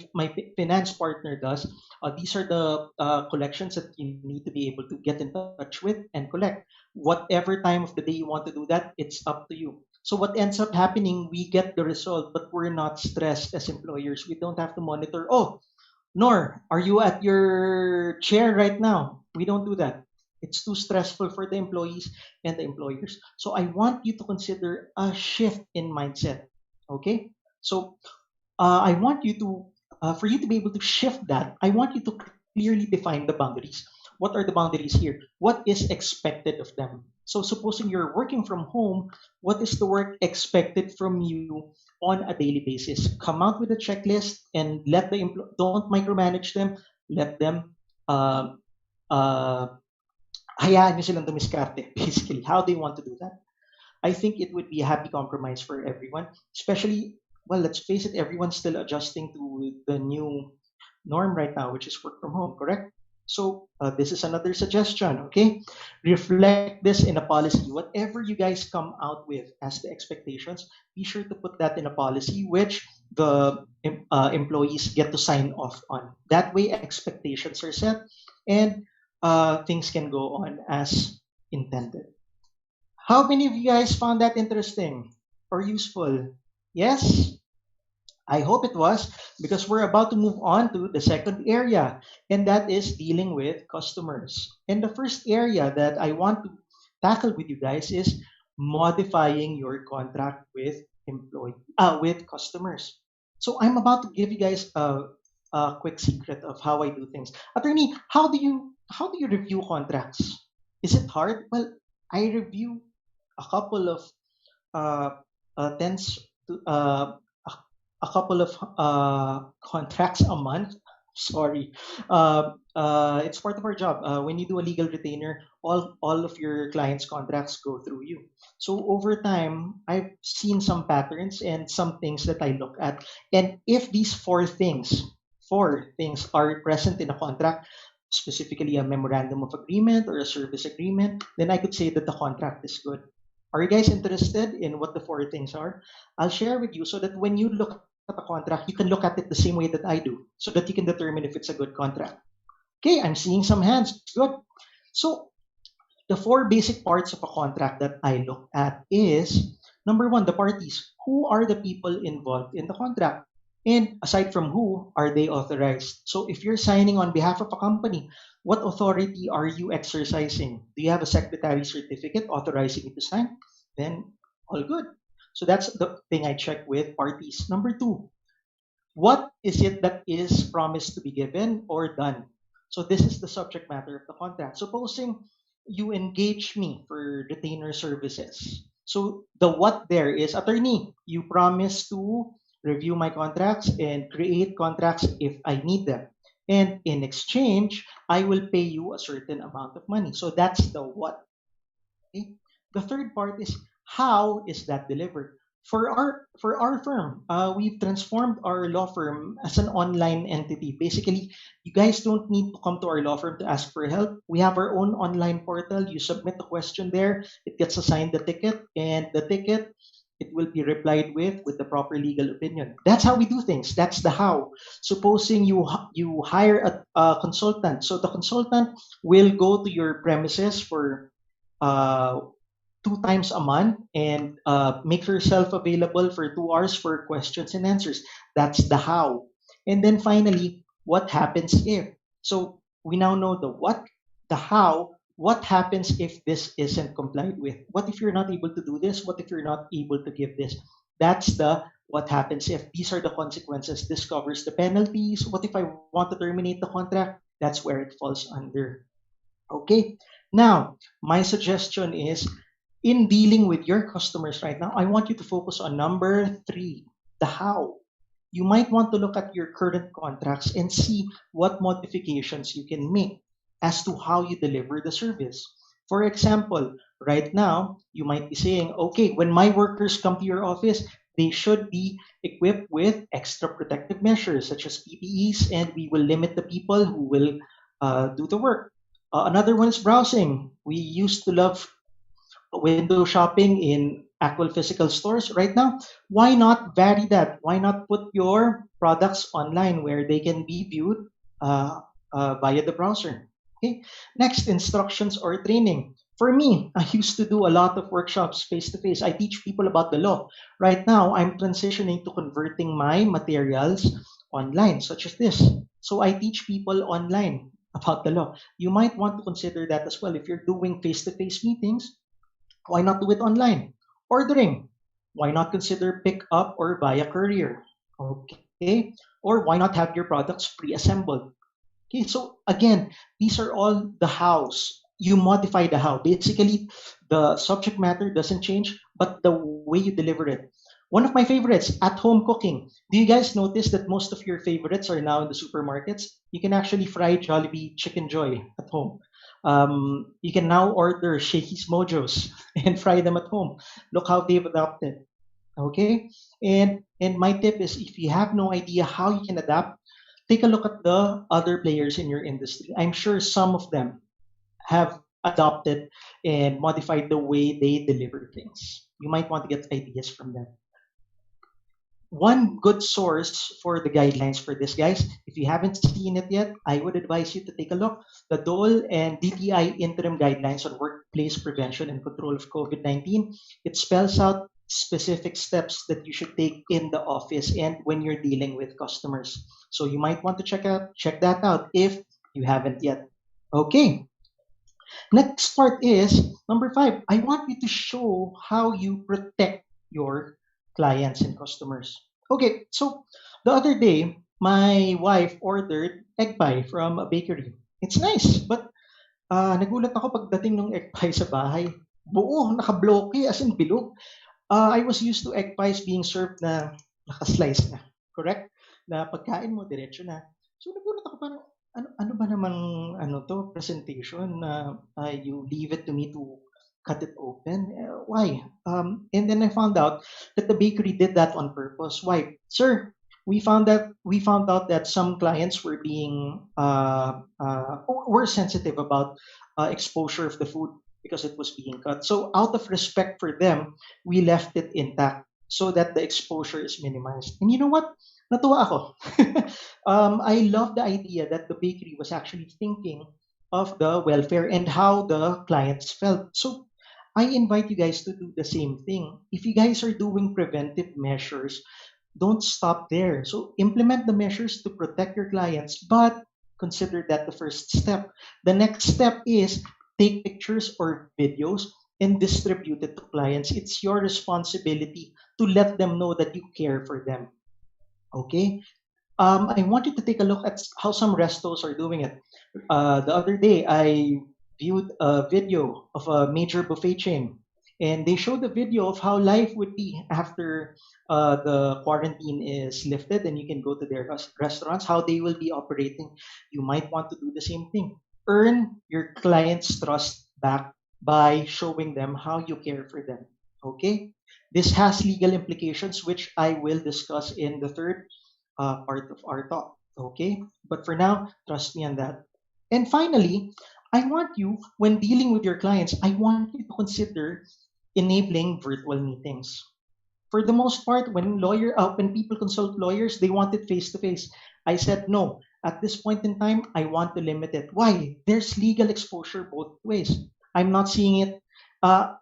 finance partner does. These are the collections that you need to be able to get in touch with and collect. Whatever time of the day you want to do that, it's up to you. So what ends up happening, we get the result, but we're not stressed as employers. We don't have to monitor. Oh, nor are you at your chair right now? We don't do that. It's too stressful for the employees and the employers. So I want you to consider a shift in mindset. Okay? So I want you to, for you to be able to shift that, I want you to clearly define the boundaries. What are the boundaries here? What is expected of them? So, supposing you're working from home, what is the work expected from you on a daily basis? Come out with a checklist and let the don't micromanage them. Let them uh, uh, hayaan nyo silang dumiskarte, basically, how they want to do that. I think it would be a happy compromise for everyone, especially, well, let's face it, everyone's still adjusting to the new norm right now, which is work from home, correct? So, this is another suggestion, okay? Reflect this in a policy. Whatever you guys come out with as the expectations, be sure to put that in a policy which the employees get to sign off on. That way, expectations are set and things can go on as intended. How many of you guys found that interesting or useful? Yes? I hope it was, because we're about to move on to the second area, and that is dealing with customers. And the first area that I want to tackle with you guys is modifying your contract with with customers. So I'm about to give you guys a quick secret of how I do things. Attorney, how do you review contracts? Is it hard? Well, I review a couple of uh, tens to a couple of contracts a month. Sorry, it's part of our job. When you do a legal retainer, all of your clients' contracts go through you. So over time, I've seen some patterns and some things that I look at. And if these four things are present in a contract, specifically a memorandum of agreement or a service agreement, then I could say that the contract is good. Are you guys interested in what the four things are? I'll share with you so that when you look at a contract, you can look at it the same way that I do, so that you can determine if it's a good contract. Okay, I'm seeing some hands. Good. So the four basic parts of a contract that I look at is number one, the parties. Who are the people involved in the contract? And aside from who, are they authorized? So if you're signing on behalf of a company, what authority are you exercising? Do you have a secretary certificate authorizing you to sign? Then all good. So that's the thing I check with parties. Number two, what is it that is promised to be given or done? So this is the subject matter of the contract. Supposing you engage me for retainer services. So the what there is, attorney, you promise to review my contracts and create contracts if I need them. And in exchange, I will pay you a certain amount of money. So that's the what. Okay? The third part is how is that delivered? For our firm, we've transformed our law firm as an online entity. Basically, you guys don't need to come to our law firm to ask for help. We have our own online portal. You submit a question there, it gets assigned the ticket, and the ticket it will be replied with the proper legal opinion. That's how we do things. That's the how. Supposing you hire a consultant, so the consultant will go to your premises for uh, 2 times a month and make herself available for 2 hours for questions and answers. That's the how. And then finally, what happens if? So we now know the what, the how. What happens if this isn't complied with? What if you're not able to do this? What if you're not able to give this? That's the what happens if. These are the consequences. This covers the penalties. What if I want to terminate the contract? That's where it falls under. Okay. Now, my suggestion is in dealing with your customers right now, I want you to focus on number three, the how. You might want to look at your current contracts and see what modifications you can make as to how you deliver the service. For example, right now, you might be saying, okay, when my workers come to your office, they should be equipped with extra protective measures such as PPEs, and we will limit the people who will do the work. Another one is browsing. We used to love window shopping in actual physical stores right now. Why not vary that? Why not put your products online where they can be viewed uh, via the browser? Okay. Next, instructions or training. For me, I used to do a lot of workshops face to face. I teach people about the law. Right now, I'm transitioning to converting my materials online, such as this. So I teach people online about the law. You might want to consider that as well. If you're doing face to face meetings, why not do it online? Ordering. Why not consider pick up or via courier? Okay. Or why not have your products pre-assembled? Okay, so again, these are all the hows. You modify the how. Basically, the subject matter doesn't change, but the way you deliver it. One of my favorites, at home cooking. Do you guys notice that most of your favorites are now in the supermarkets? You can actually fry Jollibee Chicken Joy at home. You can now order Shakey's Mojos and fry them at home. Look how they've adopted. Okay, and my tip is if you have no idea how you can adapt, take a look at the other players in your industry. I'm sure some of them have adopted and modified the way they deliver things. You might want to get ideas from them. One good source for the guidelines for this, guys, if you haven't seen it yet, I would advise you to take a look. The Dole and DTI interim guidelines on workplace prevention and control of COVID-19. It spells out specific steps that you should take in the office and when you're dealing with customers. So you might want to check that out if you haven't yet. Okay. Next part is number 5. I want you to show how you protect your clients and customers. Okay, so the other day, my wife ordered egg pie from a bakery. It's nice, but nagulat ako pagdating ng egg pie sa bahay. Buo, nakabloke, as in bilog. I was used to egg pies being served na nakaslice na. Correct? Na pagkain mo, diretso na. So nagulat ako parang, ano ba namang presentation na you leave it to me to cut it open? Why? And then I found out that the bakery did that on purpose. Why? Sir, we found out that some clients were being were sensitive about exposure of the food because it was being cut. So out of respect for them, we left it intact so that the exposure is minimized. And you know what? Natuwa ako. I love the idea that the bakery was actually thinking of the welfare and how the clients felt. So I invite you guys to do the same thing. If you guys are doing preventive measures, don't stop there. So implement the measures to protect your clients, but consider that the first step. The next step is take pictures or videos and distribute it to clients. It's your responsibility to let them know that you care for them. Okay? I want you to take a look at how some restos are doing it. The other day, I viewed a video of a major buffet chain, and they showed a video of how life would be after the quarantine is lifted and you can go to their restaurants, how they will be operating. You might want to do the same thing. Earn your clients' trust back by showing them how you care for them. Okay? This has legal implications, which I will discuss in the third part of our talk. Okay? But for now, trust me on that. And finally, I want you, when dealing with your clients, I want you to consider enabling virtual meetings. For the most part, when people consult lawyers, they want it face to face. I said no. At this point in time, I want to limit it. Why? There's legal exposure both ways. I'm not seeing it.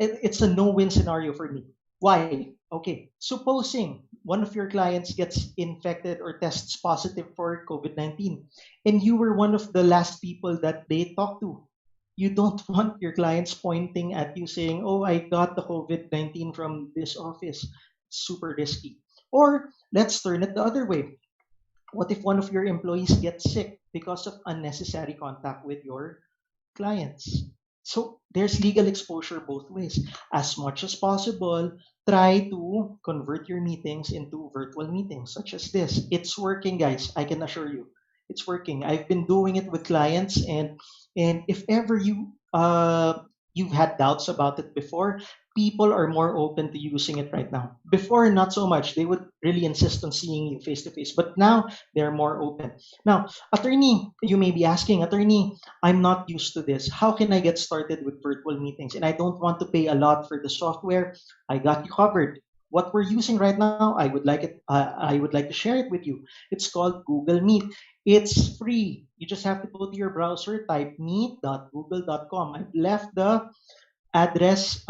It's a no-win scenario for me. Why? Okay. Supposing one of your clients gets infected or tests positive for COVID-19, and you were one of the last people that they talked to, you don't want your clients pointing at you saying, "Oh, I got the COVID-19 from this office." Super risky. Or let's turn it the other way. What if one of your employees gets sick because of unnecessary contact with your clients? So there's legal exposure both ways. As much as possible, try to convert your meetings into virtual meetings, such as this. It's working, guys. I can assure you, it's working. I've been doing it with clients, and if ever you've had doubts about it before, people are more open to using it right now. Before, not so much. They would really insist on seeing you face to face, but now they're more open. Now, attorney, you may be asking, attorney, I'm not used to this. How can I get started with virtual meetings? And I don't want to pay a lot for the software. I got you covered. What we're using right now, I would like to share it with you. It's called Google Meet. It's free. You just have to go to your browser, type meet.google.com. I've left the address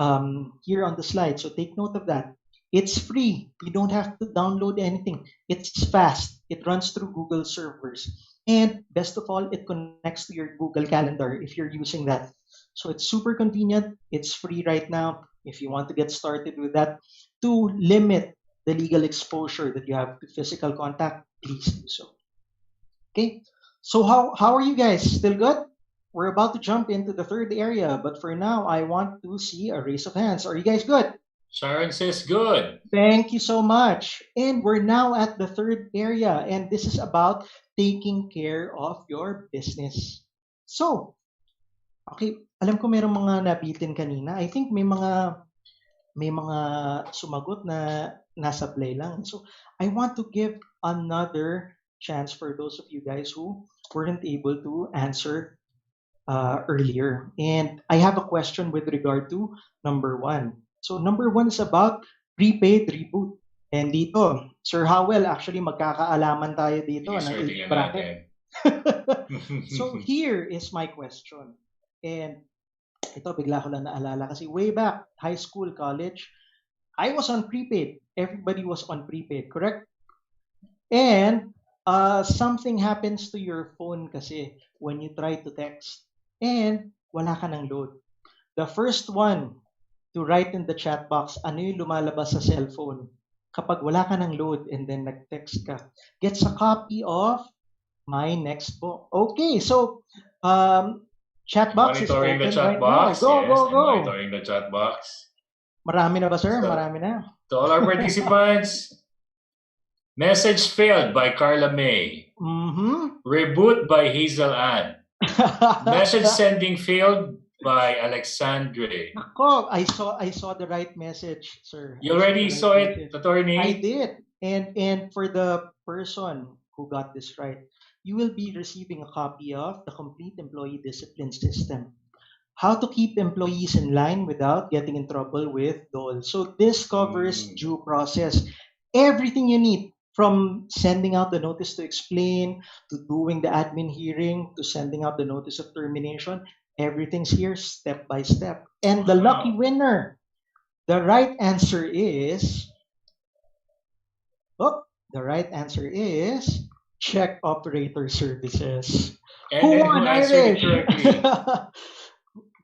here on the slide. So take note of that. It's free. You don't have to download anything. It's fast. It runs through Google servers. And best of all, it connects to your Google Calendar if you're using that. So it's super convenient. It's free right now. If you want to get started with that to limit the legal exposure that you have to physical contact, please do so. Okay. So how are you guys? Still good? We're about to jump into the third area, but for now, I want to see a raise of hands. Are you guys good? Sharon says good. Thank you so much. And we're now at the third area, and this is about taking care of your business. So, okay, alam ko merong mga nabitin kanina. I think may mga sumagot na nasa play lang. So, I want to give another chance for those of you guys who weren't able to answer earlier. And I have a question with regard to number one. So number one is about prepaid reboot. And dito, Sir Howell, actually magkakaalaman tayo dito ng age bracket. So here is my question. And ito, bigla ko lang naalala kasi way back, high school, college, I was on prepaid. Everybody was on prepaid, correct? And something happens to your phone kasi when you try to text and wala ka ng load. The first one to write in the chat box, ano yung lumalabas sa cellphone kapag wala ka ng load and then nag-text ka, gets a copy of my next book. Okay, so chat box is open the chat right box. now. Go. Monitoring the chat box. Marami na ba, sir? Marami na. To all our participants, message failed by Carla May. Reboot by Hazel Ann. Message sending failed by Alexandre. Ako, I saw the right message, sir. You already saw it, attorney? I did. And for the person who got this right, you will be receiving a copy of the Complete Employee Discipline System. How to keep employees in line without getting in trouble with DOL. So this covers due process. Everything you need, from sending out the notice to explain, to doing the admin hearing, to sending out the notice of termination, everything's here step by step. And the lucky winner, the right answer is, check operator services. Who won, Irish?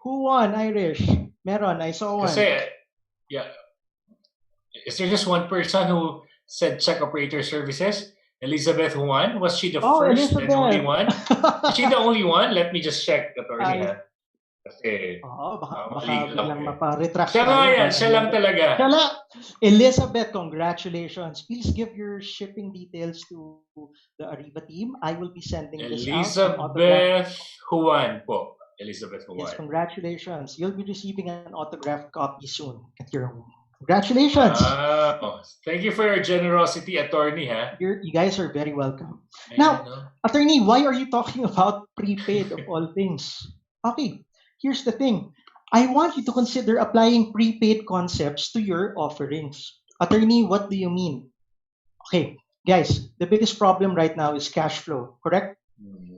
Who won, Irish? Meron, I saw one. Kasi, yeah. Is there just one person who said check operator services? Elizabeth won? Was she the first Elizabeth. and only one? Is she the only one? Let me just check, attorney. Kasi, baka biglang mapa-retract. Siya lang talaga. Elizabeth, congratulations. Please give your shipping details to the Ariva team. I will be sending this out. Elizabeth Juan po. Elizabeth Juan. Yes, congratulations. You'll be receiving an autographed copy soon at your home. Congratulations. Thank you for your generosity, attorney. You guys are very welcome. Now, attorney, why are you talking about prepaid of all things? Okay, here's the thing. I want you to consider applying prepaid concepts to your offerings. Attorney, what do you mean? Okay, guys, the biggest problem right now is cash flow, correct?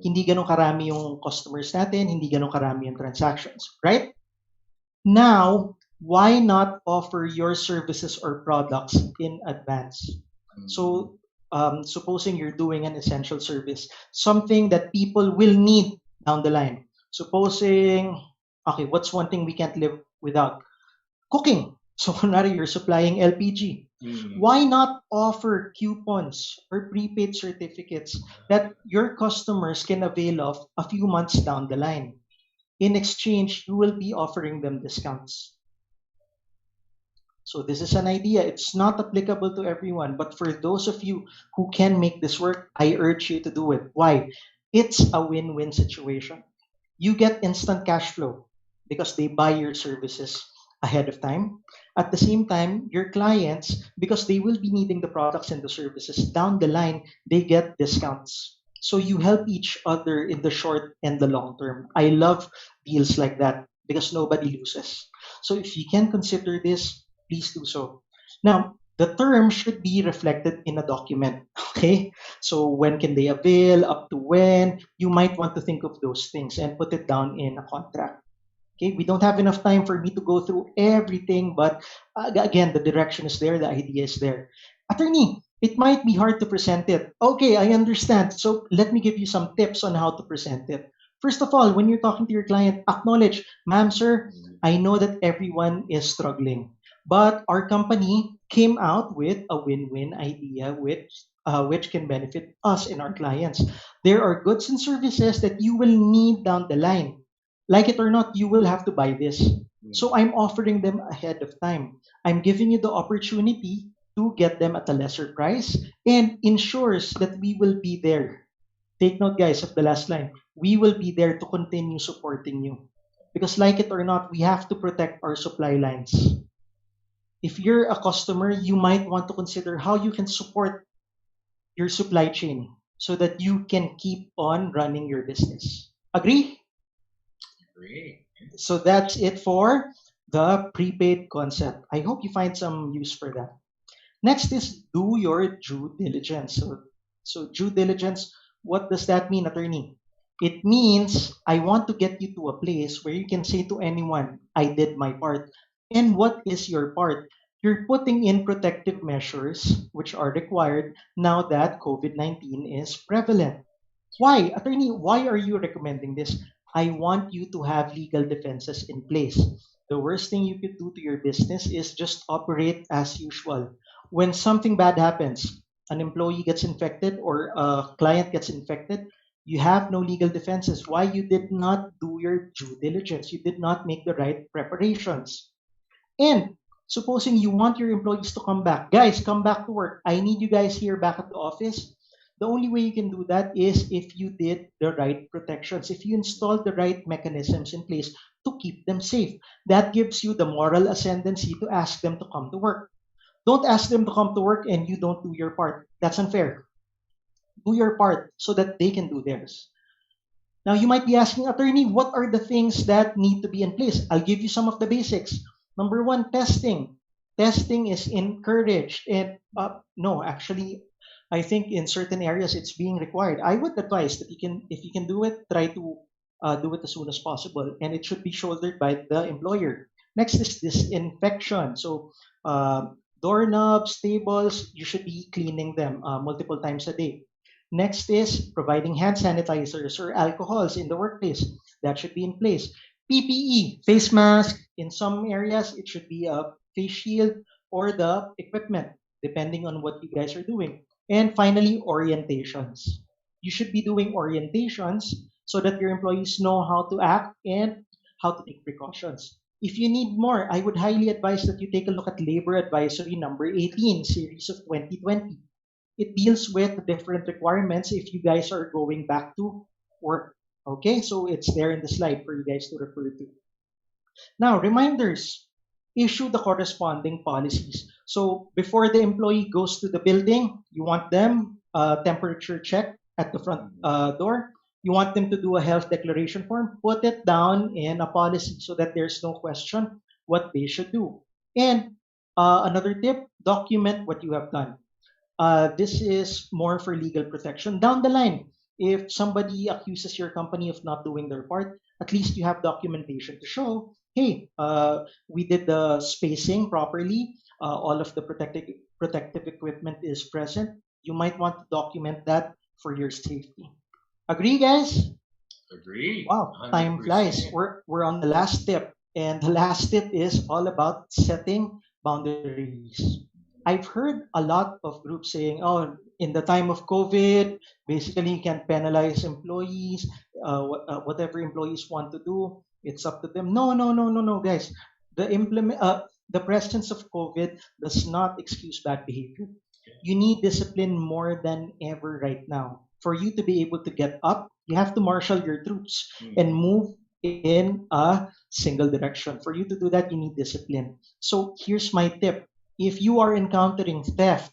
Hindi ganun karami yung customers natin, hindi ganun karami yung transactions, right? Now, why not offer your services or products in advance? So, supposing you're doing an essential service, something that people will need down the line. Supposing, okay, what's one thing we can't live without? Cooking. So, kunwari, you're supplying LPG. Why not offer coupons or prepaid certificates that your customers can avail of a few months down the line? In exchange, you will be offering them discounts. So this is an idea. It's not applicable to everyone, but for those of you who can make this work, I urge you to do it. Why? It's a win-win situation. You get instant cash flow because they buy your services. ahead of time. At the same time, your clients, because they will be needing the products and the services down the line, they get discounts. So you help each other in the short and the long term. I love deals like that because nobody loses. So if you can consider this, please do so. Now, the term should be reflected in a document. Okay. So when can they avail, up to when? You might want to think of those things and put it down in a contract. Okay, we don't have enough time for me to go through everything, but again, the direction is there, the idea is there. Attorney, it might be hard to present it. Okay, I understand. So let me give you some tips on how to present it. First of all, when you're talking to your client, acknowledge, ma'am, sir, I know that everyone is struggling, but our company came out with a win-win idea which can benefit us and our clients. There are goods and services that you will need down the line. Like it or not, you will have to buy this. So I'm offering them ahead of time. I'm giving you the opportunity to get them at a lesser price and ensures that we will be there. Take note, guys, of the last line. We will be there to continue supporting you. Because, like it or not, we have to protect our supply lines. If you're a customer, you might want to consider how you can support your supply chain so that you can keep on running your business. Agree? Agree. So that's it for the prepaid concept. I hope you find some use for that. Next is do your due diligence. So due diligence, what does that mean, attorney? It means I want to get you to a place where you can say to anyone, I did my part. And what is your part? You're putting in protective measures which are required now that COVID 19 is prevalent. Why? Attorney, why are you recommending this? I want you to have legal defenses in place. The worst thing you could do to your business is just operate as usual. When something bad happens, an employee gets infected or a client gets infected, you have no legal defenses. Why? You did not do your due diligence. You did not make the right preparations. And supposing you want your employees to come back, guys, come back to work. I need you guys here back at the office. The only way you can do that is if you did the right protections, if you installed the right mechanisms in place to keep them safe. That gives you the moral ascendancy to ask them to come to work. Don't ask them to come to work and you don't do your part. That's unfair. Do your part so that they can do theirs. Now, you might be asking, attorney, what are the things that need to be in place? I'll give you some of the basics. Number one, testing. Testing is encouraged. And no, actually, I think in certain areas it's being required. I would advise that if you can do it, try to do it as soon as possible, and it should be shouldered by the employer. Next is disinfection. So, doorknobs, tables, you should be cleaning them multiple times a day. Next is providing hand sanitizers or alcohols in the workplace. That should be in place. PPE, face mask. In some areas, it should be a face shield or the equipment, depending on what you guys are doing. And finally, orientations. You should be doing orientations so that your employees know how to act and how to take precautions. If you need more, I would highly advise that you take a look at Labor Advisory number 18, series of 2020. It deals with different requirements if you guys are going back to work. Okay, so it's there in the slide for you guys to refer to. Now, reminders. Issue the corresponding policies. So before the employee goes to the building, you want them temperature check at the front door. You want them to do a health declaration form. Put it down in a policy so that there's no question what they should do. And another tip, document what you have done. This is more for legal protection. Down the line, if somebody accuses your company of not doing their part, at least you have documentation to show, hey, we did the spacing properly, all of the protective equipment is present. You might want to document that for your safety. Agree, guys? Agree. Wow, time flies. 100%. We're on the last tip, and the last tip is all about setting boundaries. I've heard a lot of groups saying, "Oh, in the time of COVID, basically you can penalize employees. Whatever employees want to do, it's up to them." No, no, no, no, no, guys. The presence of COVID does not excuse bad behavior. You need discipline more than ever right now. For you to be able to get up, you have to marshal your troops and move in a single direction. For you to do that, you need discipline. So here's my tip. If you are encountering theft,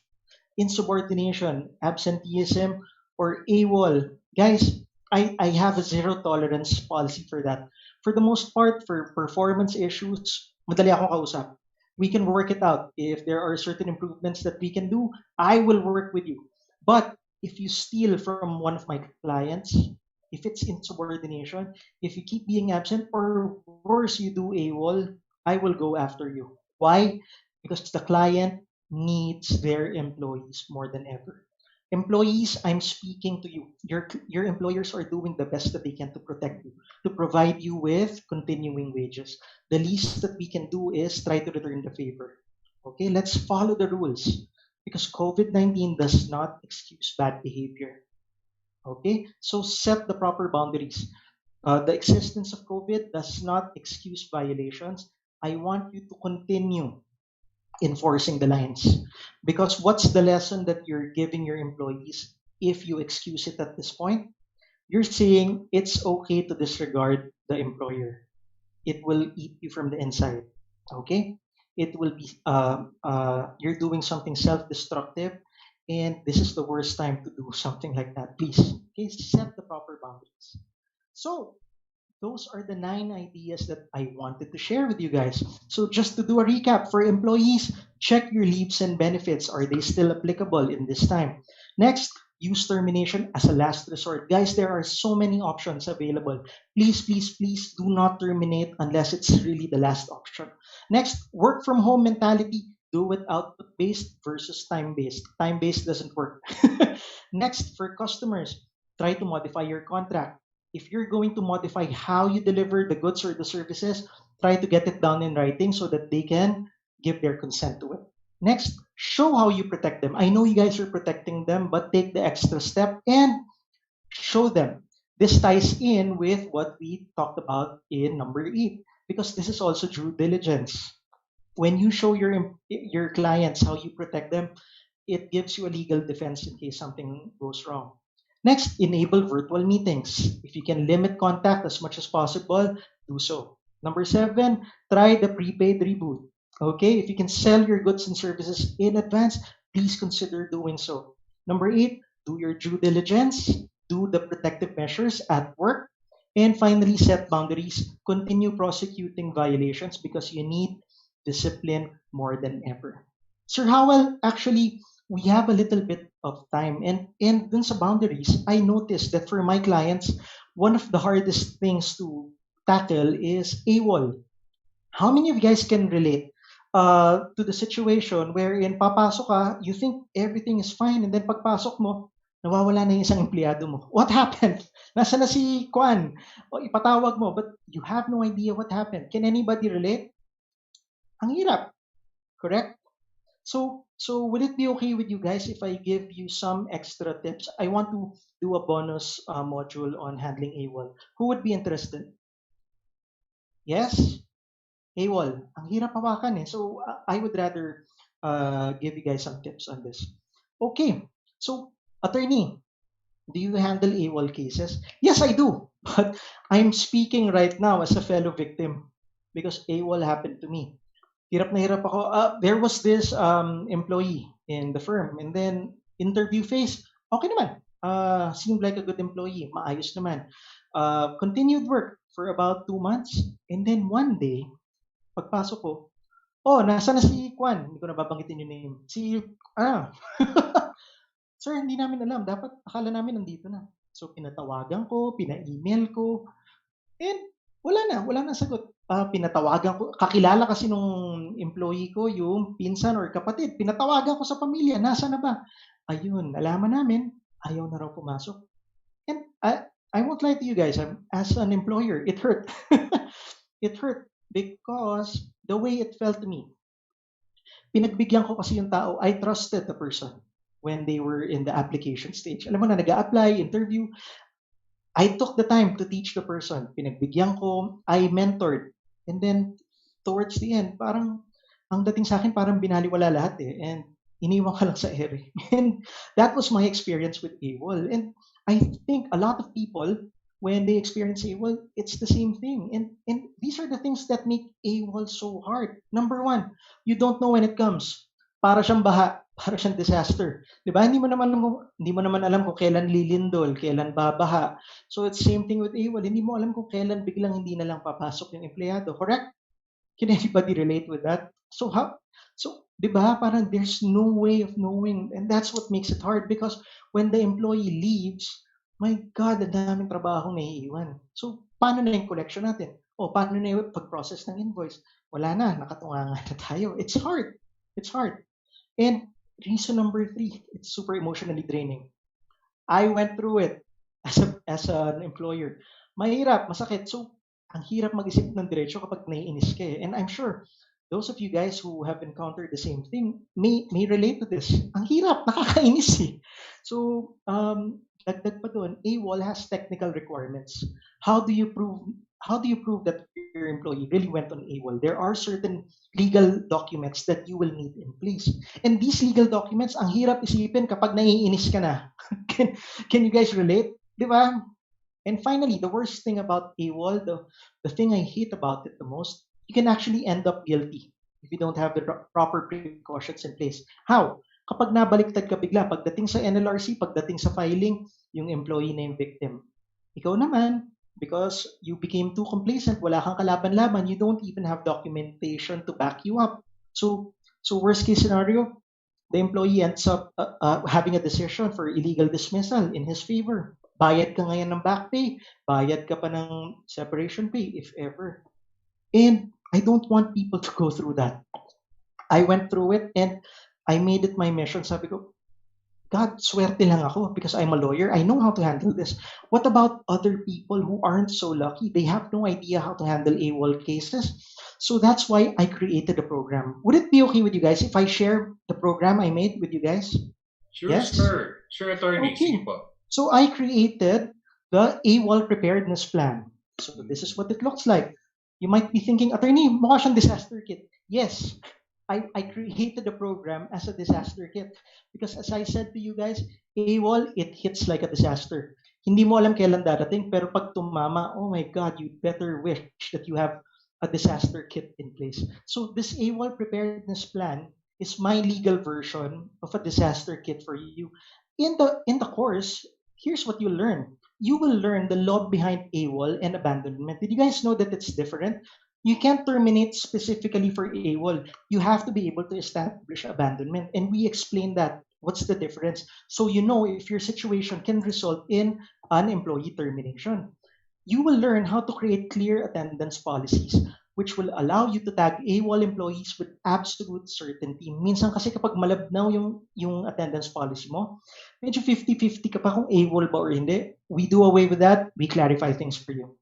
insubordination, absenteeism, or AWOL, guys, I have a zero tolerance policy for that. For the most part, for performance issues, madali akong kausap. We can work it out. If there are certain improvements that we can do, I will work with you. But if you steal from one of my clients, if it's insubordination, if you keep being absent, or worse, you do AWOL, I will go after you. Why? Because the client needs their employees more than ever. Employees, I'm speaking to you. Your employers are doing the best that they can to protect you, to provide you with continuing wages. The least that we can do is try to return the favor. Okay, let's follow the rules because COVID-19 does not excuse bad behavior. Okay, so set the proper boundaries. The existence of COVID does not excuse violations. I want you to continue enforcing the lines. Because what's the lesson that you're giving your employees if you excuse it at this point? You're saying it's okay to disregard the employer. It will eat you from the inside. Okay? It will be, you're doing something self destructive, and this is the worst time to do something like that. Please, okay, set the proper boundaries. So, those are the 9 ideas that I wanted to share with you guys. So just to do a recap for employees, check your leaves and benefits. Are they still applicable in this time? Next, use termination as a last resort. Guys, there are so many options available. Please, please, please do not terminate unless it's really the last option. Next, work from home mentality. Do it output based versus time based. Time based doesn't work. Next, for customers, try to modify your contract. If you're going to modify how you deliver the goods or the services, try to get it down in writing so that they can give their consent to it. Next, show how you protect them. I know you guys are protecting them, but take the extra step and show them. This ties in with what we talked about in number 8 because this is also due diligence. When you show your clients how you protect them, it gives you a legal defense in case something goes wrong. Next, enable virtual meetings. If you can limit contact as much as possible, do so. Number 7, try the prepaid reboot. Okay, if you can sell your goods and services in advance, please consider doing so. Number 8, do your due diligence, do the protective measures at work, and finally, set boundaries. Continue prosecuting violations because you need discipline more than ever. Sir Howell, actually, we have a little bit of time and dun sa boundaries, I noticed that for my clients, one of the hardest things to tackle is AWOL. How many of you guys can relate to the situation wherein papasok ka, you think everything is fine, and then pagpasok mo, nawawala na yung isang empleyado mo. What happened? Nasa na si Kwan? O ipatawag mo, but you have no idea what happened. Can anybody relate? Ang hirap, correct? So would it be okay with you guys if I give you some extra tips? I want to do a bonus module on handling AWOL. Who would be interested? Yes? AWOL. Ang hirap hawakan eh. So I would rather give you guys some tips on this. Okay. So, attorney, do you handle AWOL cases? Yes, I do. But I'm speaking right now as a fellow victim because AWOL happened to me. Hirap na hirap ako. There was this employee in the firm, and then interview phase, okay naman. Seemed like a good employee, maayos naman. Continued work for about 2 months, and then one day, pagpasok ko, oh, nasa na si Kwan? Hindi ko na babanggitin yung name. Sir, hindi namin alam. Dapat akala namin nandito na. So, pinatawagan ko, pina-email ko, and wala na sagot. Pinatawagan ko, kakilala kasi nung employee ko, yung pinsan or kapatid, pinatawagan ko sa pamilya, nasa na ba? Ayun, nalaman namin, ayaw na raw pumasok. And I won't lie to you guys, as an employer, it hurt. It hurt because the way it felt to me, pinagbigyan ko kasi yung tao, I trusted the person when they were in the application stage. Alam mo na, nag-a-apply, interview, I took the time to teach the person. Pinagbigyan ko, I mentored. And then, towards the end, parang, ang dating sa akin, parang binaliwala lahat eh. And iniwan ka lang sa ere. And that was my experience with AWOL. And I think a lot of people when they experience AWOL, it's the same thing. And these are the things that make AWOL so hard. Number one, you don't know when it comes. Para siyang baha, para siyang disaster. 'Di ba? Hindi mo naman alam kung kailan lilindol, kailan babaha. So it's same thing with AWOL. Hindi mo alam kung kailan biglang hindi na lang papasok yung empleyado. Correct? Can anybody relate with that? So, 'di ba? Parang there's no way of knowing, and that's what makes it hard because when the employee leaves, my God, ang daming trabaho naiiwan. So, paano na yung collection natin? O paano na yung pag-process ng invoice? Wala na, nakatunga na tayo. It's hard. It's hard. And reason number 3, it's super emotionally draining. I went through it as an employer. Mahirap, masakit. So, ang hirap mag-isip ng diretso kapag naiinis ka eh. And I'm sure those of you guys who have encountered the same thing may relate to this. Ang hirap, nakakainis eh. So, dagdag pa doon, AWOL has technical requirements. How do you prove that your employee really went on AWOL? There are certain legal documents that you will need in place. And these legal documents, ang hirap isipin kapag naiinis ka na. Can you guys relate? Di ba? And finally, the worst thing about AWOL, the thing I hate about it the most, you can actually end up guilty if you don't have the proper precautions in place. How? Kapag nabaliktad ka bigla, pagdating sa NLRC, pagdating sa filing, yung employee na yung victim. Ikaw naman, because you became too complacent, wala kang kalaban-laban, you don't even have documentation to back you up. So worst case scenario, the employee ends up having a decision for illegal dismissal in his favor. Bayad ka ngayon ng back pay, bayad ka pa ng separation pay, if ever. And I don't want people to go through that. I went through it and I made it my mission. Sabi ko, God, swerte lang ako because I'm a lawyer. I know how to handle this. What about other people who aren't so lucky? They have no idea how to handle AWOL cases. So that's why I created a program. Would it be okay with you guys if I share the program I made with you guys? Sure, Yes? sir. Sure, attorney. Okay. Sige po. So I created the AWOL preparedness plan. So this is what it looks like. You might be thinking, attorney, mukha siyang disaster kit. Yes, I created the program as a disaster kit because as I said to you guys, AWOL, it hits like a disaster. Hindi mo alam kailan darating, pero pag tumama, oh my God, you better wish that you have a disaster kit in place. So this AWOL preparedness plan is my legal version of a disaster kit for you. In the course, here's what you learn. You will learn the law behind AWOL and abandonment. Did you guys know that it's different? You can't terminate specifically for AWOL. You have to be able to establish abandonment. And we explain that. What's the difference? So you know if your situation can result in an employee termination. You will learn how to create clear attendance policies which will allow you to tag AWOL employees with absolute certainty. Minsan kasi kapag malabnaw yung attendance policy mo, medyo 50-50 ka pa kung AWOL ba or hindi. We do away with that. We clarify things for you.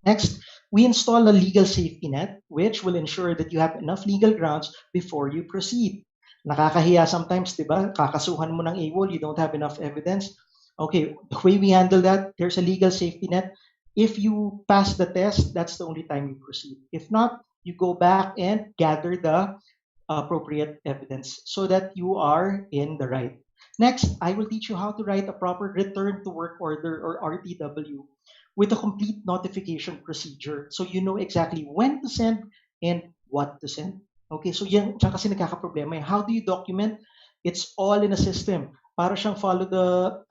Next, we install a legal safety net, which will ensure that you have enough legal grounds before you proceed. Nakakahiya sometimes, di ba? Kakasuhan mo ng AWOL, you don't have enough evidence. Okay, the way we handle that, there's a legal safety net. If you pass the test, that's the only time you proceed. If not, you go back and gather the appropriate evidence so that you are in the right. Next, I will teach you how to write a proper return to work order or RTW with a complete notification procedure so you know exactly when to send and what to send. Okay, so yan kasi nagkakaproblema. How do you document? It's all in a system. Para siyang follow the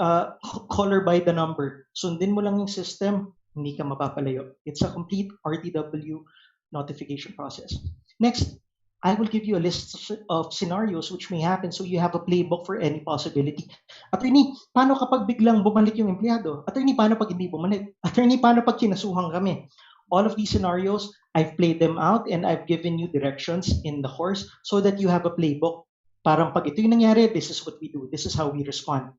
color by the number. Sundin mo lang yung system, hindi ka mapapalayo. It's a complete RTW notification process. Next, I will give you a list of scenarios which may happen so you have a playbook for any possibility. Attorney, paano kapag biglang bumalik yung empleyado? Attorney, paano pag hindi bumalik? Attorney, paano pag kinasuhan kami? All of these scenarios, I've played them out and I've given you directions in the course so that you have a playbook. Parang pag ito yung nangyari, this is what we do. This is how we respond.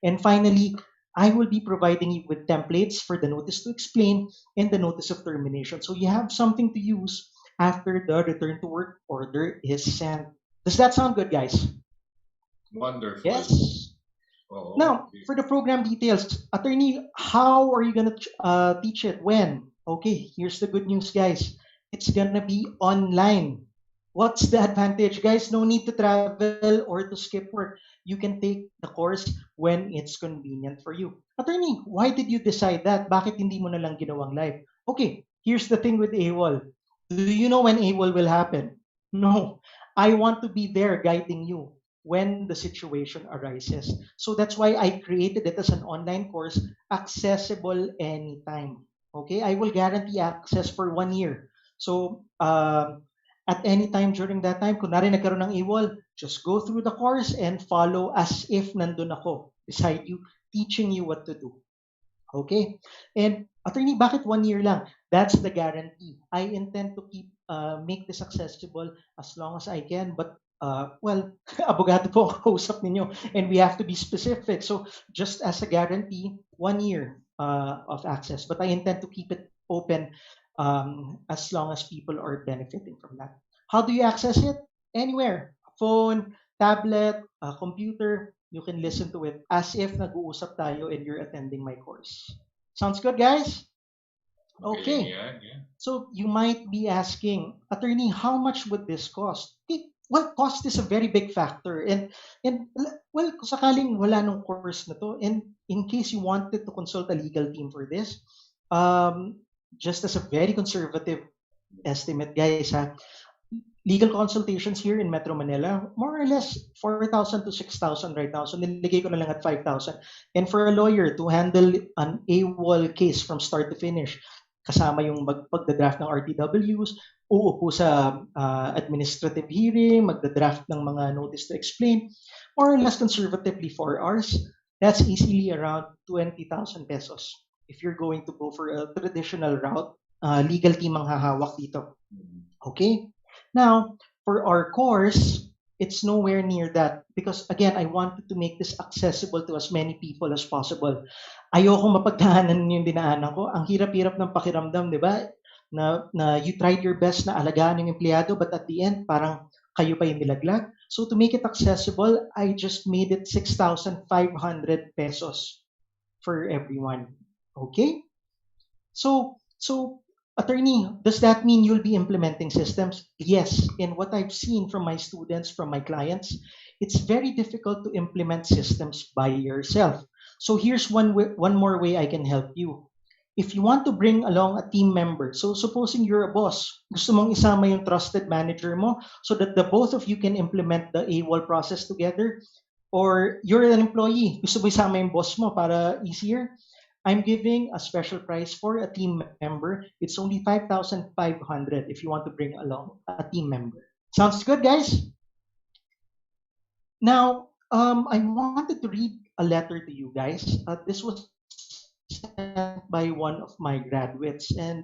And finally, I will be providing you with templates for the notice to explain and the notice of termination. So you have something to use after the return to work order is sent. Does that sound good, guys? Wonderful. Yes. Oh, Now, okay. for the program details, attorney, how are you going to teach it? When? Okay, here's the good news, guys. It's going to be online. What's the advantage, guys? No need to travel or to skip work. You can take the course when it's convenient for you. Attorney, why did you decide that? Bakit hindi mo na lang ginawang live? Okay, here's the thing with AWOL. Do you know when AWOL will happen? No. I want to be there guiding you when the situation arises. So that's why I created it as an online course, accessible anytime. Okay, I will guarantee access for 1 year. So at any time during that time, kunwari nagkaroon ng AWOL, just go through the course and follow as if nandun ako beside you, teaching you what to do. Okay? And attorney, bakit 1 year lang? That's the guarantee. I intend to make this accessible as long as I can, but well, abogado po ang kausap ninyo, and we have to be specific. So just as a guarantee, 1 year of access, but I intend to keep it open as long as people are benefiting from that. How do you access it? Anywhere. Phone, tablet, computer, you can listen to it as if nag-uusap tayo and you're attending my course. Sounds good, guys? Okay. Yeah. So you might be asking, attorney, how much would this cost? Well, cost is a very big factor. And well, kung sakaling wala nung course na to, and in case you wanted to consult a legal team for this, just as a very conservative estimate, guys, legal consultations here in Metro Manila, more or less 4,000 to 6,000 right now. So niligay ko na lang at 5,000. And for a lawyer to handle an AWOL case from start to finish, kasama yung pagdadraft ng RTWs, uupo sa administrative hearing, magdadraft ng mga notice to explain, more or less conservatively 4 hours, that's easily around 20,000 pesos. If you're going to go for a traditional route, legal team ang hahawak dito. Okay? Now, for our course, it's nowhere near that because again, I wanted to make this accessible to as many people as possible. Ayoko mapagdaanan yung dinaanan ko. Ang hirap-hirap ng pakiramdam, di ba? Na you tried your best na alagaan yung empleyado but at the end, parang kayo pa yung nilaglag. So to make it accessible, I just made it 6,500 pesos for everyone. Okay? So attorney, does that mean you'll be implementing systems? Yes. And what I've seen from my students, from my clients, it's very difficult to implement systems by yourself. So here's one more way I can help you. If you want to bring along a team member, so supposing you're a boss, gusto mong isama yung trusted manager mo so that the both of you can implement the AWOL process together, or you're an employee, gusto mo isama yung boss mo para easier, I'm giving a special price for a team member. It's only 5,500 if you want to bring along a team member. Sounds good, guys? Now, I wanted to read a letter to you guys. This was sent by one of my graduates, and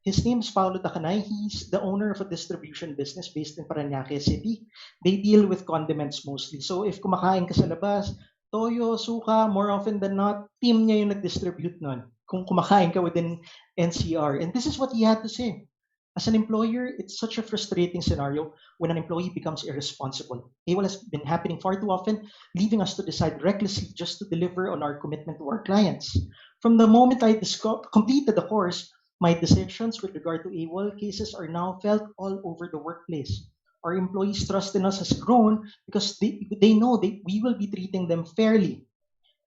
his name is Paulo Tacanay. He's the owner of a distribution business based in Parañaque City. They deal with condiments mostly. So if kumakain ka sa labas, toyo, suka, more often than not, team niya yung nag-distribute nun kung kumakain ka within NCR. And this is what he had to say. As an employer, it's such a frustrating scenario when an employee becomes irresponsible. AWOL has been happening far too often, leaving us to decide recklessly just to deliver on our commitment to our clients. From the moment I completed the course, my decisions with regard to AWOL cases are now felt all over the workplace. Our employees' trust in us has grown because they know we will be treating them fairly.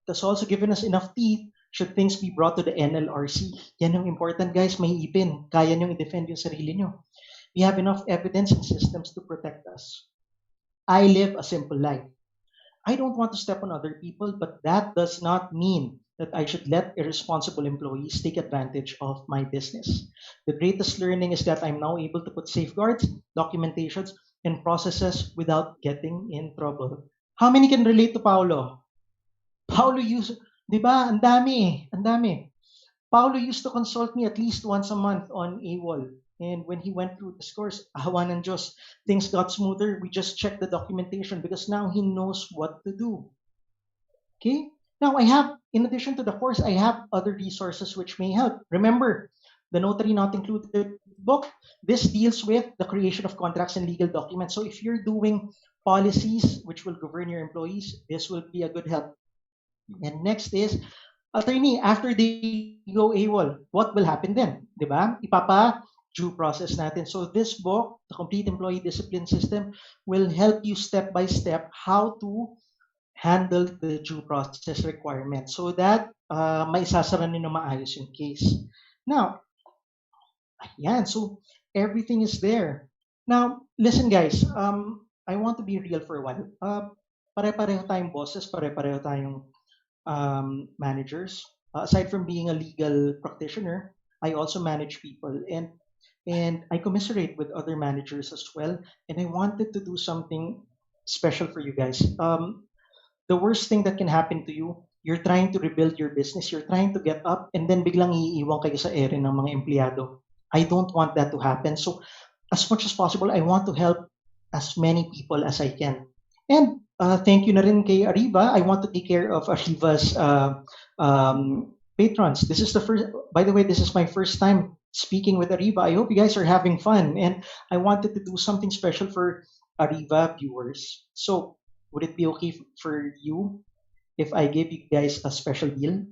That's also given us enough teeth should things be brought to the NLRC. Yan yung important, guys. May ipin. Kaya niyong i-defend yung sarili niyo. We have enough evidence and systems to protect us. I live a simple life. I don't want to step on other people, but that does not mean that I should let irresponsible employees take advantage of my business. The greatest learning is that I'm now able to put safeguards, documentations, and processes without getting in trouble. How many can relate to Paulo? Paulo used, di ba? Ang dami. Paulo used to consult me at least once a month on AWOL. And when he went through this course, ahawa ng Diyos, things got smoother. We just checked the documentation because now he knows what to do. Okay? Now in addition to the course, I have other resources which may help. Remember, the Notary Not Included book, this deals with the creation of contracts and legal documents. So if you're doing policies which will govern your employees, this will be a good help. And next is, attorney, after they go AWOL, what will happen then? Diba? due process natin. So this book, The Complete Employee Discipline System, will help you step by step how to handle the due process requirement so that maisasara nyo na maayos yung case. Now, ayan, so everything is there. Now, listen guys, I want to be real for a while. Pare-pareho tayong bosses, pare-pareho tayong managers. Aside from being a legal practitioner, I also manage people and I commiserate with other managers as well. And I wanted to do something special for you guys. The worst thing that can happen to you, you're trying to rebuild your business, you're trying to get up, and then biglang iiwan kayo sa ere ng mga empleyado. I don't want that to happen. So as much as possible, I want to help as many people as I can. And thank you na rin kay Ariva. I want to take care of Ariva's patrons. This is the first, by the way, this is my first time speaking with Ariva. I hope you guys are having fun. And I wanted to do something special for Ariva viewers. So would it be okay for you if I give you guys a special deal?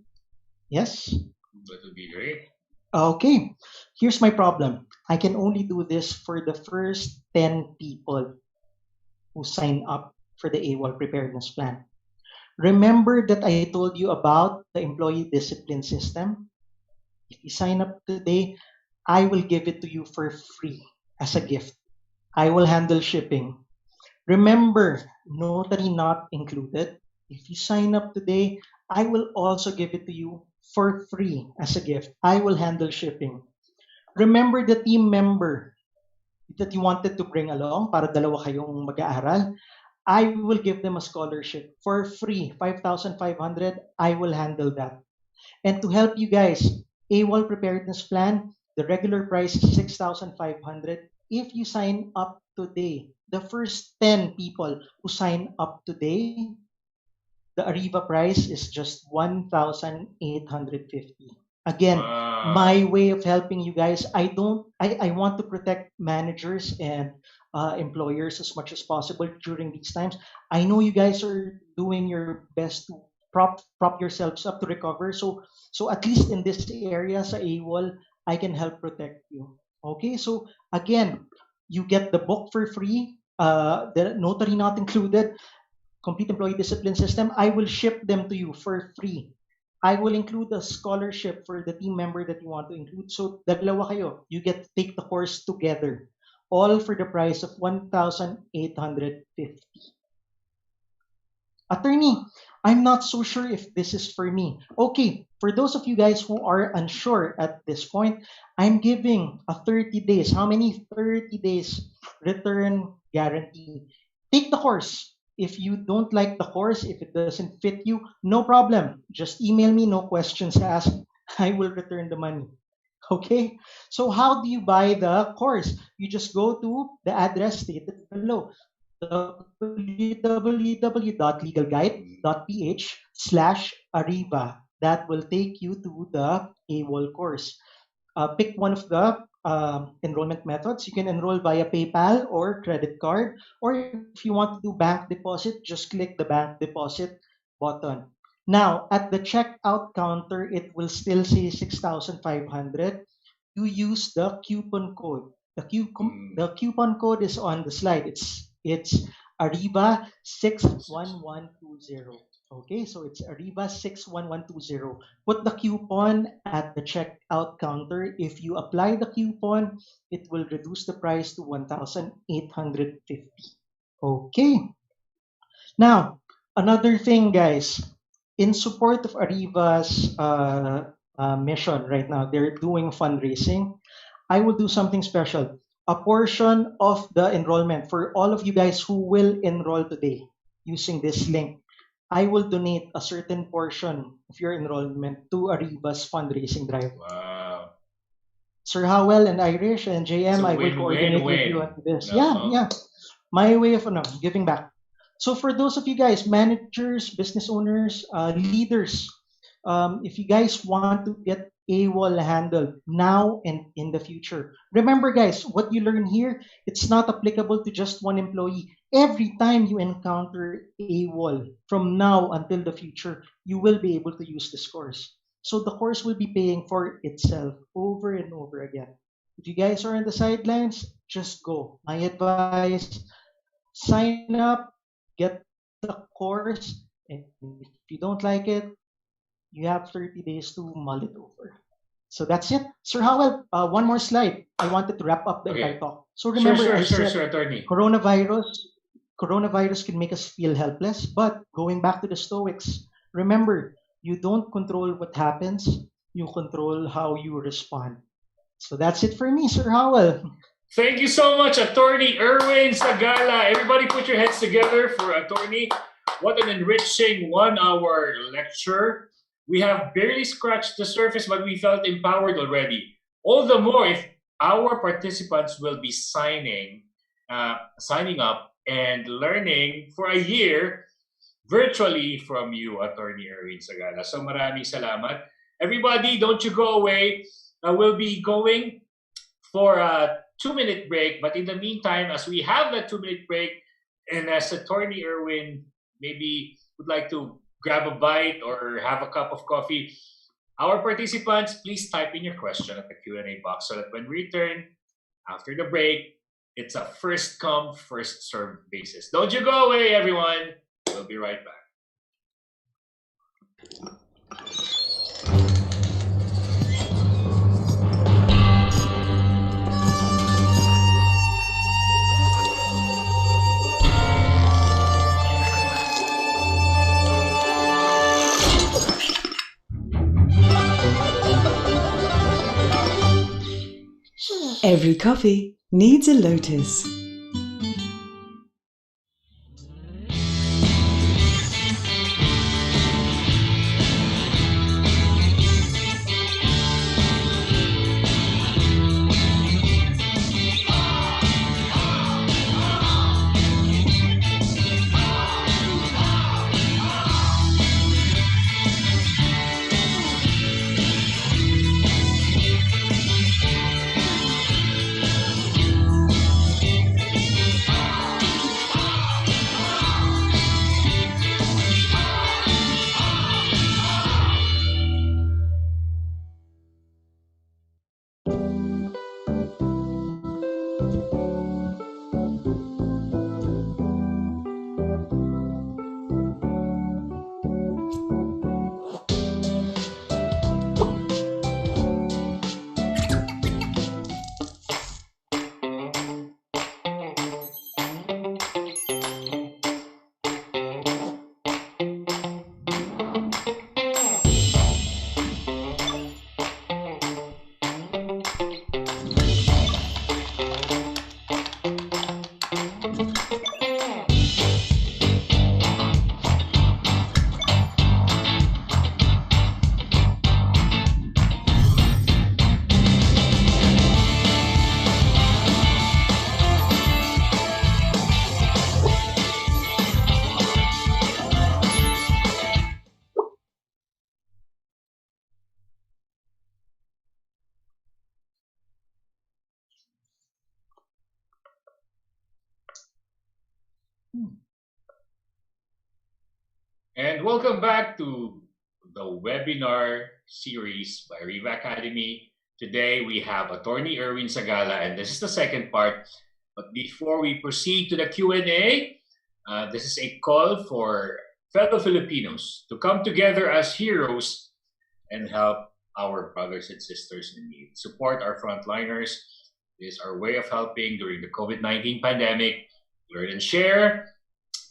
Yes? That would be great. Okay, here's my problem. I can only do this for the first 10 people who sign up for the AWOL preparedness plan. Remember that I told you about the employee discipline system? If you sign up today, I will give it to you for free as a gift. I will handle shipping. Remember, notary not included. If you sign up today, I will also give it to you for free as a gift. I will handle shipping. Remember the team member that you wanted to bring along para dalawa kayong mag-aaral. I will give them a scholarship for free, 5,500. I will handle that. And to help you guys, AWOL preparedness plan, the regular price is 6,500. If you sign up today, the first 10 people who sign up today, the Ariva price is just 1,850. Again, my way of helping you guys. I want to protect managers and employers as much as possible during these times. I know you guys are doing your best to prop yourselves up to recover. So at least in this area sa AWOL, I can help protect you. Okay, so again, you get the book for free, the notary not included, complete employee discipline system. I will ship them to you for free. I will include a scholarship for the team member that you want to include. So dalawa kayo, you get to take the course together, all for the price of 1,850. Attorney, I'm not so sure if this is for me. Okay, for those of you guys who are unsure at this point, I'm giving a 30 days. How many 30 days return guarantee? Take the course. If you don't like the course, if it doesn't fit you, no problem. Just email me, no questions asked. I will return the money. Okay? So how do you buy the course? You just go to the address stated below, www.legalguide.ph/Ariva. That will take you to the AWOL course. Pick one of the enrollment methods. You can enroll via PayPal or credit card, or if you want to do bank deposit, just click the bank deposit button. Now, at the checkout counter, it will still say 6,500. You use the coupon code. The coupon code is on the slide. It's Ariva 61120. Okay, so it's Ariva 61120. Put the coupon at the checkout counter. If you apply the coupon, it will reduce the price to 1,850. Okay. Now, another thing, guys, in support of Ariva's mission right now, they're doing fundraising. I will do something special. A portion of the enrollment for all of you guys who will enroll today using this link, I will donate a certain portion of your enrollment to Ariva's fundraising drive. Wow. Sir Howell and Irish and JM, I will coordinate with you on this. Yeah. My way of giving back. So for those of you guys, managers, business owners, leaders, if you guys want to get AWOL handled now and in the future, remember guys, what you learn here, it's not applicable to just one employee. Every time you encounter AWOL from now until the future, you will be able to use this course. So the course will be paying for itself over and over again. If you guys are on the sidelines, just go. My advice, sign up, get the course, and if you don't like it, you have 30 days to mull it over. So that's it. Sir Howell, one more slide. I wanted to wrap up the entire talk. So remember, I said attorney. coronavirus can make us feel helpless, but going back to the Stoics, remember, you don't control what happens, you control how you respond. So that's it for me, Sir Howell. Thank you so much, Attorney Erwin Zagala. Everybody put your heads together for Attorney. What an enriching 1-hour lecture. We have barely scratched the surface, but we felt empowered already. All the more if our participants will be signing up and learning for a year virtually from you, Attorney Erwin Zagala. So maraming salamat. Everybody, don't you go away. We'll be going for a 2-minute break. But in the meantime, as we have that 2-minute break, and as Attorney Erwin maybe would like to grab a bite or have a cup of coffee, our participants, please type in your question at the Q&A box so that when we return after the break, it's a first come, first served basis. Don't you go away, everyone. We'll be right back. Every coffee needs a lotus. And welcome back to the webinar series by Ariva Academy. Today we have Attorney Erwin Zagala, and this is the second part. But before we proceed to the Q&A, this is a call for fellow Filipinos to come together as heroes and help our brothers and sisters in need. Support our frontliners. This is our way of helping during the COVID-19 pandemic. Learn and share.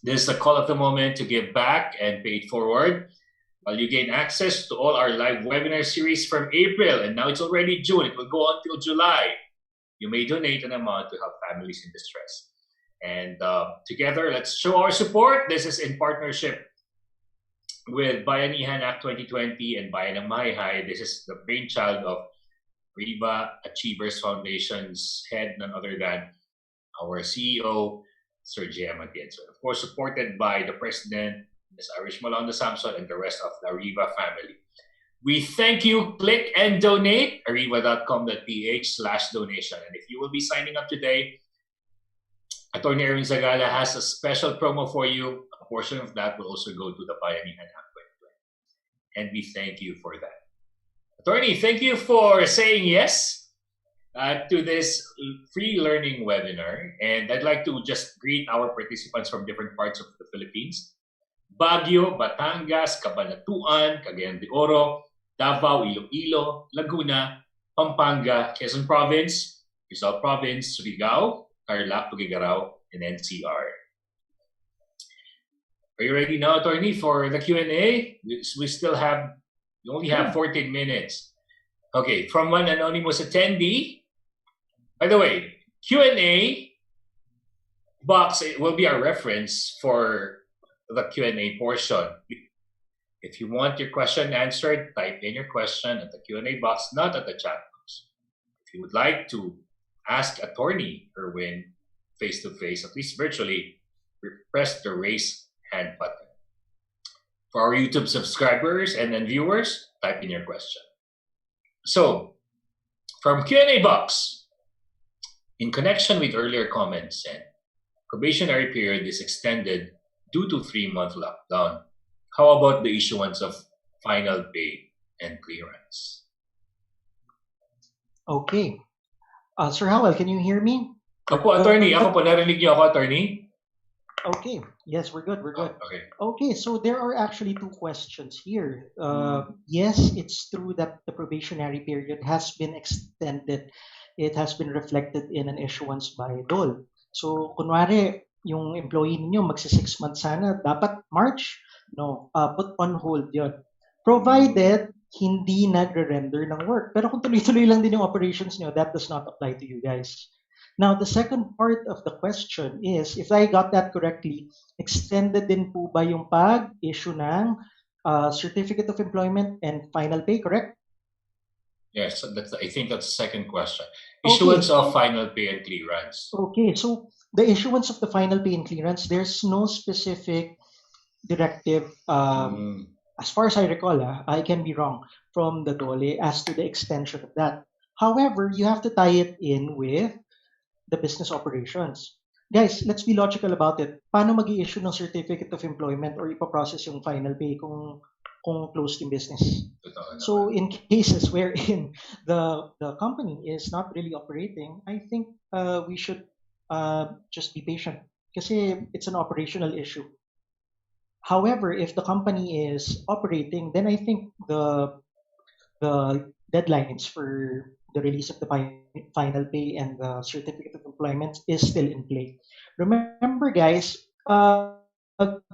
This is the call of the moment to give back and pay it forward. While you gain access to all our live webinar series from April, and now it's already June, it will go on till July. You may donate an amount to help families in distress. And together, let's show our support. This is in partnership with Bayanihan Act 2020 and Bayan ng Mahihay. This is the brainchild of Ariva Achievers Foundation's head, none other than our CEO, Sir J.M. Atienzo. Of course, supported by the President, Ms. Irish Malonda Samson, and the rest of the Ariva family. We thank you. Click and donate, ariva.com.ph/donation. And if you will be signing up today, Attorney Erwin Zagala has a special promo for you. A portion of that will also go to the Bayanihan Act 2020. And we thank you for that. Attorney, thank you for saying yes. to this free learning webinar. And I'd like to just greet our participants from different parts of the Philippines. Baguio, Batangas, Cabanatuan, Cagayan de Oro, Davao, Iloilo, Laguna, Pampanga, Quezon Province, Rizal Province, Surigao, Tarlac, Tuguegarao, and NCR. Are you ready now, Attorney, for the Q&A? We only have 14 minutes. Okay, from one anonymous attendee. By the way, Q&A box will be our reference for the Q&A portion. If you want your question answered, type in your question at the Q&A box, not at the chat box. If you would like to ask Attorney Erwin face-to-face, at least virtually, press the raise hand button. For our YouTube subscribers and then viewers, type in your question. So, from Q&A box, in connection with earlier comments, and probationary period is extended due to 3-month lockdown. How about the issuance of final pay and clearance? Okay. Sir Howell, can you hear me? Opo, Attorney. Ako po, narinig niyo ako, Attorney? Okay. Yes, we're good. We're good. Okay. Okay, so there are actually 2 questions here. Yes, it's true that the probationary period has been extended. It has been reflected in an issuance by DOL. So, kunwari, yung employee ninyo magsi-6 months sana, dapat March? No, put on hold yon. Provided hindi nagre-render ng work. Pero kung tuloy-tuloy lang din yung operations nyo, that does not apply to you guys. Now, the second part of the question is, if I got that correctly, extended din po ba yung pag-issue ng certificate of employment and final pay, correct? Yes, I think that's the second question. Issuance of final pay and clearance. Okay, so the issuance of the final pay and clearance, there's no specific directive, as far as I recall, I can be wrong, from the DOLE as to the extension of that. However, you have to tie it in with the business operations. Guys, let's be logical about it. Paano mag-i-issue ng certificate of employment or ipaprocess yung final pay kung closed yung business? So in cases wherein the company is not really operating, I think we should just be patient kasi it's an operational issue. However, if the company is operating, then I think the deadlines for the release of the final pay and the certificate of employment is still in play. Remember, guys,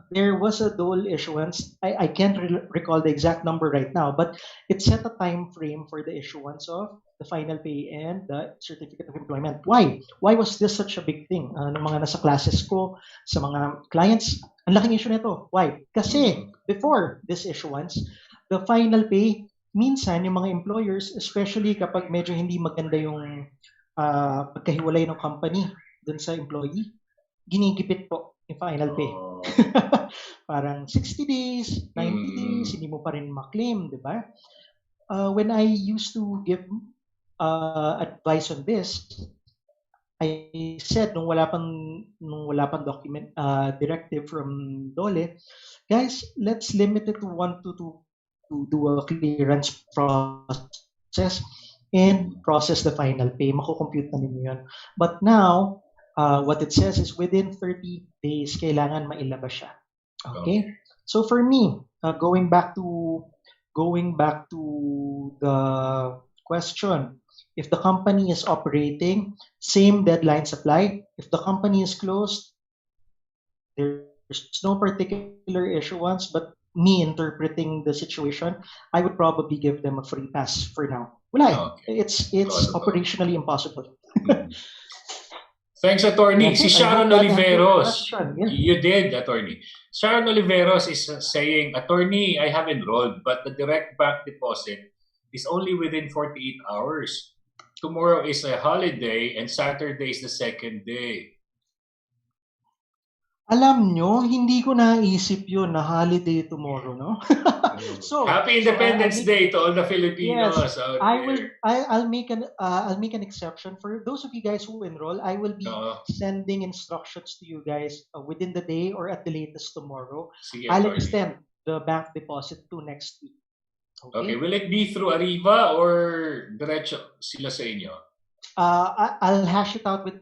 there was a DOL issuance. I can't recall the exact number right now, but it set a time frame for the issuance of the final pay and the certificate of employment. Why? Why was this such a big thing? Ng mga nasa classes ko, sa mga clients, ang laking issue nito. Why? Kasi before this issuance, the final pay, minsan yung mga employers, especially kapag medyo hindi maganda yung pagkahiwalay ng company dun sa employee, ginigipit po yung final pay. Parang 60 days, 90 days, hindi mo pa rin maklaim, di ba? When I used to give advice on this, I said nung wala pang document directive from DOLE, guys, let's limit it to 1 to 2 to do a clearance process and process the final pay. Mako-compute na ninyo yun. But now, what it says is within 30 days, kailangan mailabas siya. Okay? So for me, going back to the question, if the company is operating, same deadlines apply. If the company is closed, there's no particular issuance, but me interpreting the situation, I would probably give them a free pass for now. Wala. It's operationally impossible. Thanks, Attorney. Si Sharon Oliveros. You did, Attorney. Sharon Oliveros is saying, Attorney, I have enrolled, but the direct bank deposit is only within 48 hours. Tomorrow is a holiday and Saturday is the second day. Alam nyo, hindi ko naisip yun na holiday tomorrow, no? So Happy Independence Day to all the Filipinos out there. I'll make an exception for those of you guys who enroll. I will be sending instructions to you guys within the day or at the latest tomorrow. I'll extend the bank deposit to next week. Okay, will it be through Ariva or diretso sila sa inyo? I'll hash it out with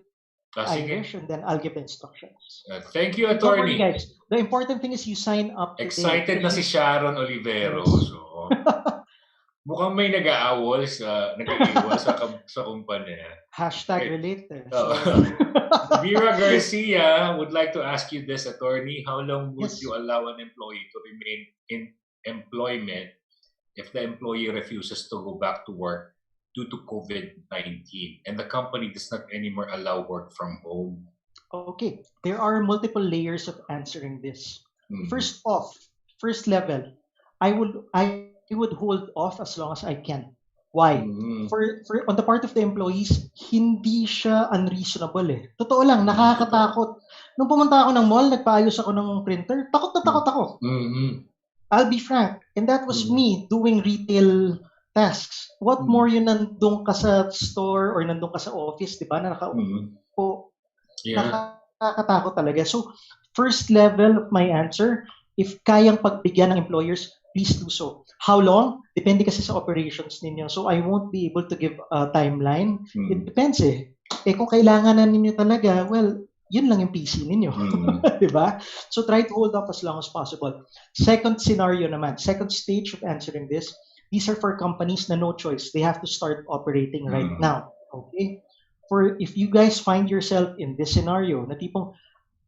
Sige. Irish and then I'll give the instructions. Thank you, And don't worry, attorney. guys. The important thing is you sign up today. Excited na si Sharon Olivero. Yes. So, mukhang may nag-aawol sa kumpanya. Hashtag related. So. Vera Garcia would like to ask you this, attorney. How long would you allow an employee to remain in employment if the employee refuses to go back to work due to COVID-19 and the company does not anymore allow work from home? Okay, there are multiple layers of answering this. First level, I would hold off as long as I can. Why? For on the part of the employees, hindi siya unreasonable eh. Totoo lang, nakakatakot. Nung pumunta ako ng mall, nagpaayos ako ng printer, takot na takot ako. I'll be frank, and that was me doing retail tasks. What more yun nandun ka sa store or nandun ka sa office, di ba, na nakaupo. Nakakatakot talaga. So, first level of my answer, if kayang pagbigyan ng employers, please do so. How long? Depende kasi sa operations ninyo. So, I won't be able to give a timeline. It depends eh. Kung kailangan na ninyo talaga, well, yun lang yung PC ninyo. Diba? So, try to hold up as long as possible. Second scenario naman, second stage of answering this, these are for companies na no choice. They have to start operating right now. Okay? For if you guys find yourself in this scenario, na tipong,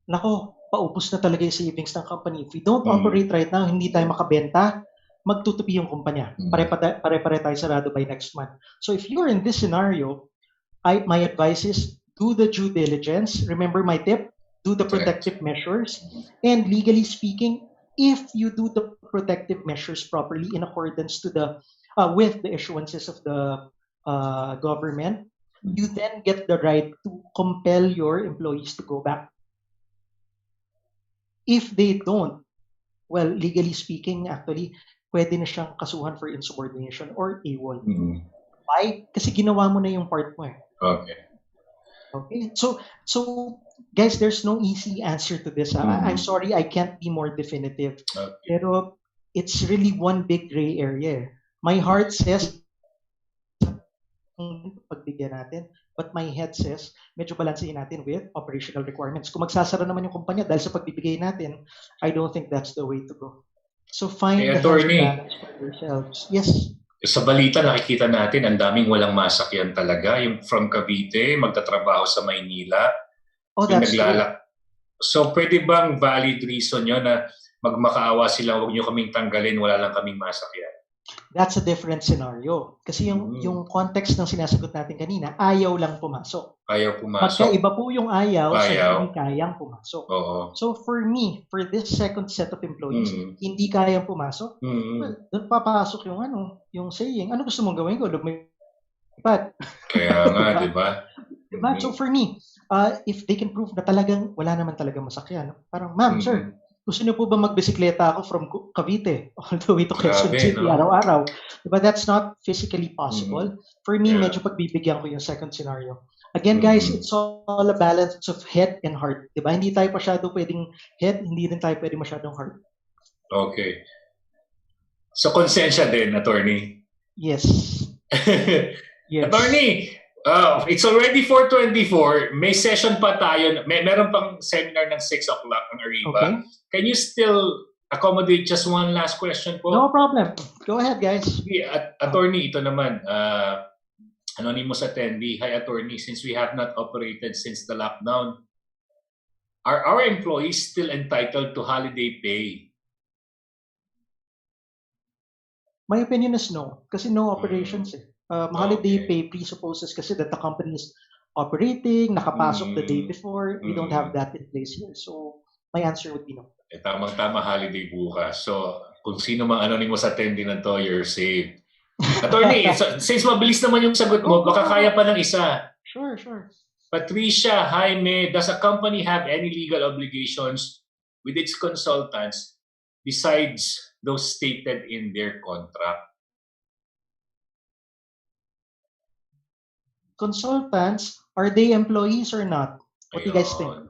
nako, paubos na talaga yung savings ng company. If we don't operate right now, hindi tayo makabenta, magtutupi yung kumpanya. Pare-pare tayo sarado by next month. So if you're in this scenario, my advice is do the due diligence. Remember my tip, do the protective measures. And legally speaking, if you do the protective measures properly in accordance to the with the issuances of the government, you then get the right to compel your employees to go back. If they don't, well, legally speaking, actually, pwede na siyang kasuhan for insubordination or AWOL. Why? Kasi ginawa mo na yung part mo eh. Okay. So guys, there's no easy answer to this. I'm sorry, I can't be more definitive. Pero it's really one big gray area. My heart says pagbigyan natin, but my head says medyo balansehin natin with operational requirements. Kung magsasara naman yung kumpanya dahil sa pagbibigay natin, I don't think that's the way to go. So find the balance for yourselves. Yes. Sa balita nakikita natin ang daming walang masakyan talaga, yung from Cavite magtatrabaho sa Maynila. That's true. So pwede bang valid reason yun na magmakaawa sila, huwag nyo kaming tanggalin, wala lang kaming masakyan? That's a different scenario. Kasi yung context ng sinasagot natin kanina, ayaw lang pumasok. Ayaw pumasok. Magkaiba po yung ayaw sa hindi kayang pumasok. So for me, for this second set of employees, hindi kayang pumasok, well, doon papasok yung saying, ano gusto mong gawin ko? Lumipat. Kaya nga, di ba? Diba? So for me, if they can prove na talagang wala naman talaga masakyan, parang, ma'am, sir, gusto niyo po ba magbisikleta ako from Cavite all the way to Quezon City araw-araw? Diba? That's not physically possible. For me, medyo pagbibigyan ko yung second scenario. Again, guys, it's all a balance of head and heart. Diba? Hindi tayo masyado pwedeng head, hindi rin tayo pwedeng masyadong heart. Okay. So, konsensya din, attorney? Yes. Yes. Attorney, it's already 4:24. May session pa tayo. Meron pang seminar ng 6 o'clock ng Ariva. Okay. Can you still accommodate just one last question po? No problem. Go ahead, guys. Attorney, ito naman. Anonymous attendee. Hi, attorney. Since we have not operated since the lockdown, are our employees still entitled to holiday pay? My opinion is no. Kasi no operations eh. Holiday pay presupposes kasi that the company is operating, nakapasok the day before. We don't have that in place here. So, my answer would be no. Tamang-tama holiday bukas. So, kung sino mang anonymous attendee na to, you're safe. Attorney, since mabilis naman yung sagot mo, baka kaya pa ng isa. Sure. Patricia, Jaime, does a company have any legal obligations with its consultants besides those stated in their contract? Consultants, are they employees or not? What do you guys think?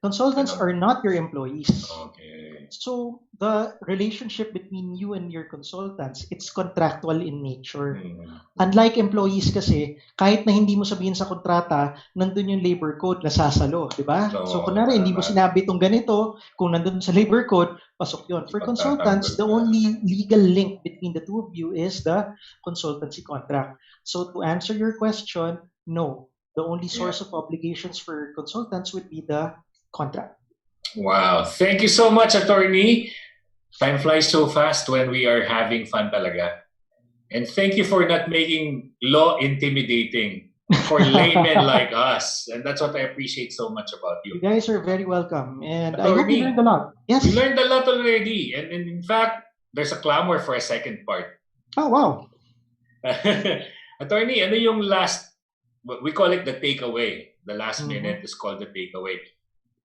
Consultants are not your employees. Okay. So the relationship between you and your consultants, it's contractual in nature. Unlike employees kasi, kahit na hindi mo sabihin sa kontrata, nandun yung labor code na sasalo, di ba? So kunwari, hindi mo sinabi itong ganito, kung nandun sa labor code, pasok yun. For consultants, the only legal link between the two of you is the consultancy contract. So to answer your question, no. The only source of obligations for consultants would be the contract. Wow. Thank you so much, attorney. Time flies so fast when we are having fun talaga. And thank you for not making law intimidating for laymen like us. And that's what I appreciate so much about you. You guys are very welcome. And attorney, I hope you learned a lot. Yes. We learned a lot already. And in fact, there's a clamor for a second part. Oh, wow. Attorney, ano yung last, we call it the takeaway. The last minute is called the takeaway.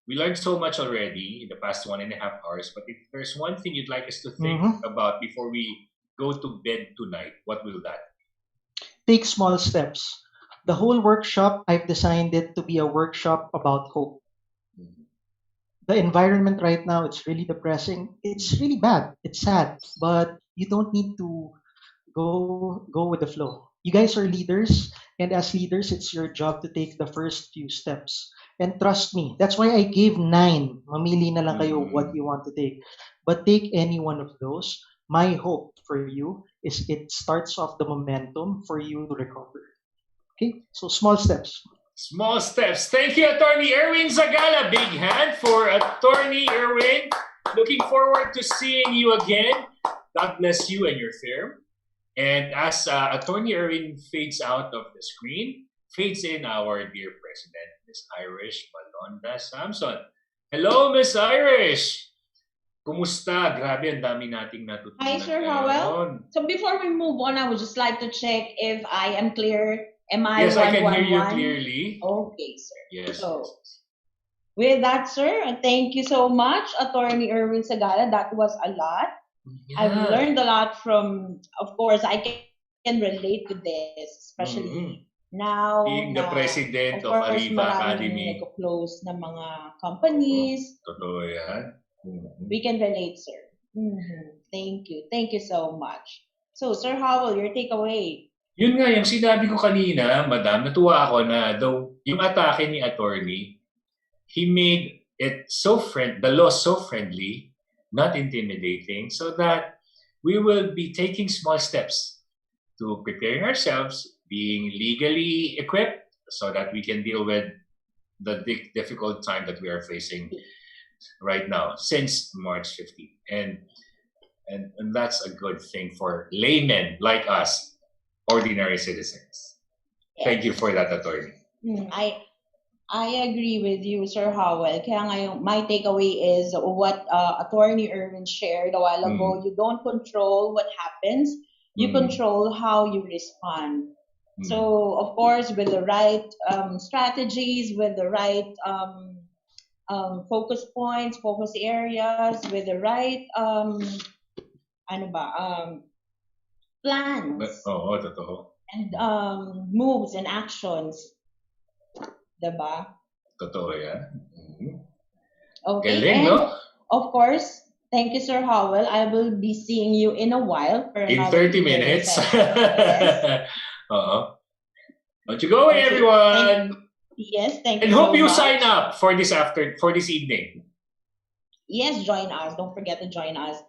We learned so much already in the past 1.5 hours, but if there's one thing you'd like us to think about before we go to bed tonight, what will that be? Take small steps. The whole workshop, I've designed it to be a workshop about hope. The environment right now, it's really depressing. It's really bad. It's sad, but you don't need to go with the flow. You guys are leaders, and as leaders, it's your job to take the first few steps. And trust me, that's why I gave 9. Mamili na lang kayo what you want to take. But take any one of those. My hope for you is it starts off the momentum for you to recover. Okay? So small steps. Small steps. Thank you, Attorney Erwin Zagala. Big hand for Attorney Erwin. Looking forward to seeing you again. God bless you and your firm. And as Attorney Erwin fades out of the screen, fades in our dear President, Miss Irish Malonda Samson. Hello, Miss Irish! Kumusta? Grabe, ang dami nating natutunan. Hi, Sir Howell. So before we move on, I would just like to check if I am clear. Am I Yes, I can hear you clearly. Okay, sir. Yes. So, with that, sir, thank you so much, Attorney Erwin Zagala. That was a lot. Yeah. I've learned a lot from, of course, I can relate to this, especially now. Being the president of Ariva Academy. Nag-close na mga companies. Totoo yan. We can relate, sir. Thank you. Thank you so much. So, Sir Howell, your takeaway. Yun nga, yung sinabi ko kanina, Madam, natuwa ako na yung atake ni attorney, he made it the law so friendly, not intimidating, so that we will be taking small steps to preparing ourselves, being legally equipped so that we can deal with the difficult time that we are facing right now since March 15th. And that's a good thing for laymen like us, ordinary citizens. Thank you for that, attorney. I agree with you, Sir Howell. Kaya ngayon, my takeaway is what Attorney Erwin shared a while ago. You don't control what happens. You control how you respond. So, of course, with the right strategies, with the right focus points, focus areas, with the right plans and moves and actions. Diba? Totoo yan. Okay. Galing, and no? Of course, thank you, Sir Howell. I will be seeing you in a while. In 30 minutes. Yes. Don't you go away, everyone. Thank you. And hope so you much. sign up for this evening. Yes, join us. Don't forget to join us.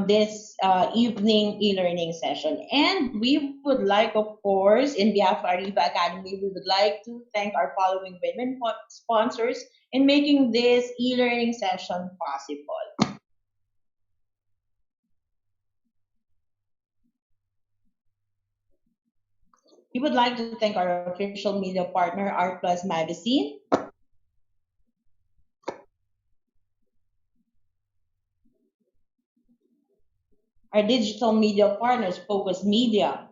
This evening e-learning session. And we would like, of course, in behalf of Ariva Academy, we would like to thank our following women sponsors in making this e-learning session possible. We would like to thank our official media partner, Art Plus Magazine, our digital media partners, Focus Media,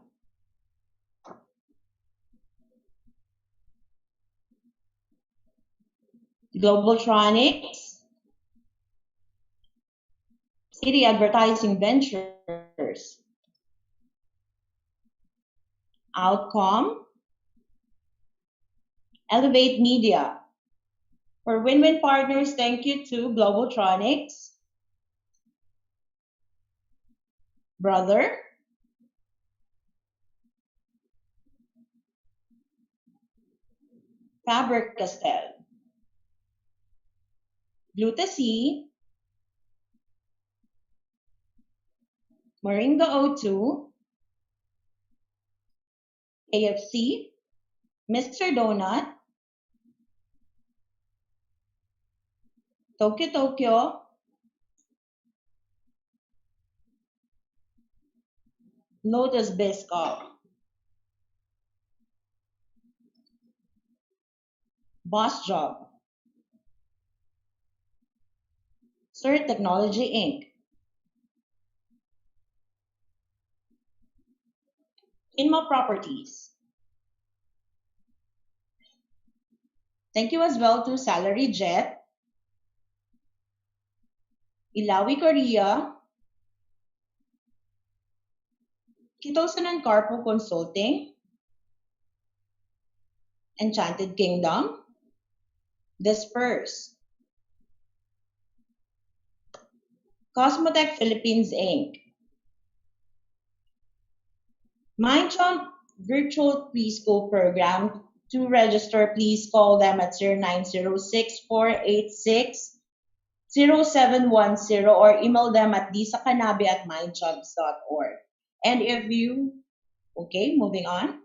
Globaltronics, City Advertising Ventures, Outcome, Elevate Media. For win-win partners, thank you to Globaltronics, Brother, Faber-Castell, Glutacy, Moringa O2, KFC, Mr. Donut, Tokyo Tokyo, Lotus Biscoff, Boss Job, Sir Technology Inc., Inma Properties. Thank you as well to Salary Jet, Ilawi Korea, Kitosan and Carpo Consulting, Enchanted Kingdom, Disperse, Cosmotech Philippines Inc., MindJump Virtual Preschool Program. To register, please call them at 0906-486-0710 or email them at disakanabi@mindjobs.org. And if you, okay, moving on.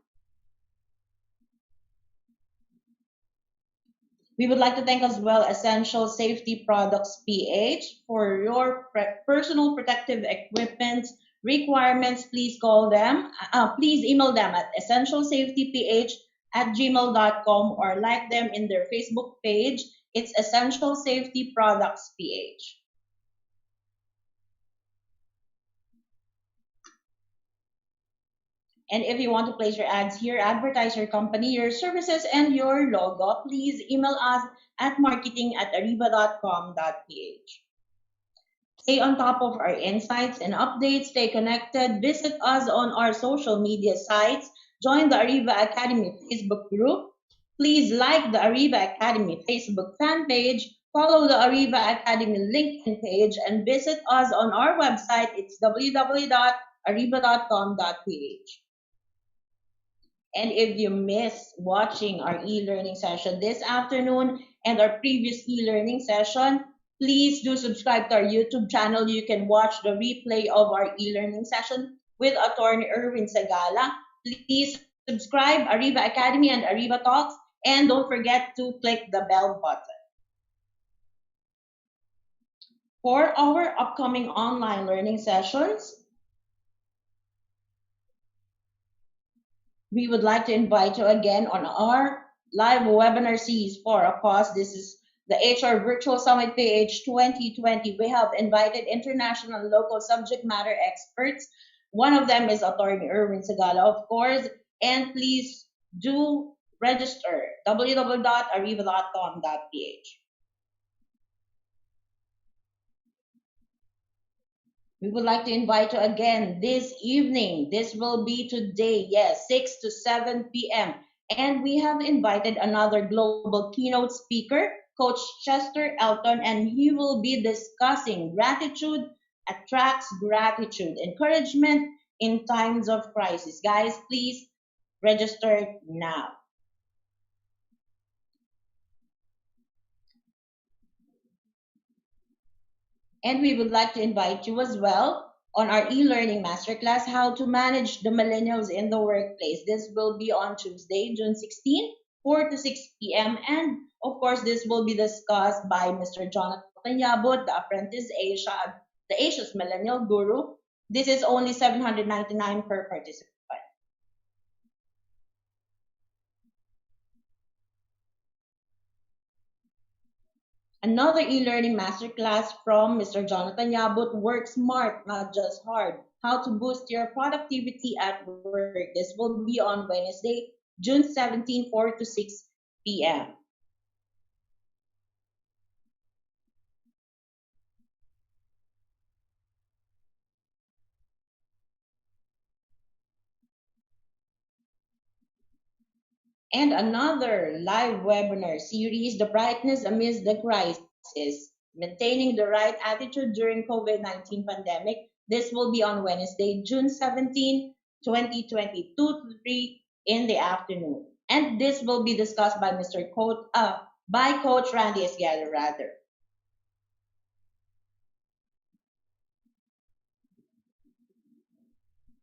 We would like to thank as well Essential Safety Products PH for your personal protective equipment requirements. Please call them, please email them at essentialsafetyph@gmail.com or like them in their Facebook page. It's Essential Safety Products PH. And if you want to place your ads here, advertise your company, your services, and your logo, please email us at marketing@ariva.com.ph. Stay on top of our insights and updates. Stay connected. Visit us on our social media sites. Join the Ariva Academy Facebook group. Please like the Ariva Academy Facebook fan page. Follow the Ariva Academy LinkedIn page and visit us on our website. It's www.ariva.com.ph. And if you miss watching our e-learning session this afternoon and our previous e-learning session, please do subscribe to our YouTube channel. You can watch the replay of our e-learning session with Atty. Erwin Zagala. Please subscribe Ariva Academy and Ariva Talks, and don't forget to click the bell button. For our upcoming online learning sessions, we would like to invite you again on our live webinar series for a cause. This is the HR Virtual Summit PH 2020. We have invited international and local subject matter experts. One of them is Atty. Erwin Zagala, of course. And please do register www.ariva.com.ph. We would like to invite you again this evening. This will be today, yes, 6 to 7 p.m. And we have invited another global keynote speaker, Coach Chester Elton, and he will be discussing gratitude attracts gratitude, encouragement in times of crisis. Guys, please register now. And we would like to invite you as well on our e-learning masterclass, How to Manage the Millennials in the Workplace. This will be on Tuesday, June 16, 4 to 6 p.m. And of course, this will be discussed by Mr. Jonathan Yabut, the Apprentice Asia, the Asia's Millennial Guru. This is only $799 per participant. Another e-learning masterclass from Mr. Jonathan Yabut, Work Smart, Not Just Hard, How to Boost Your Productivity at Work. This will be on Wednesday, June 17, 4 to 6 p.m. And another live webinar series, The Brightness Amidst the Crisis, Maintaining the Right Attitude During COVID-19 Pandemic. This will be on Wednesday, June 17, 2022 to 3 in the afternoon. And this will be discussed by by Coach Randy Zagala rather.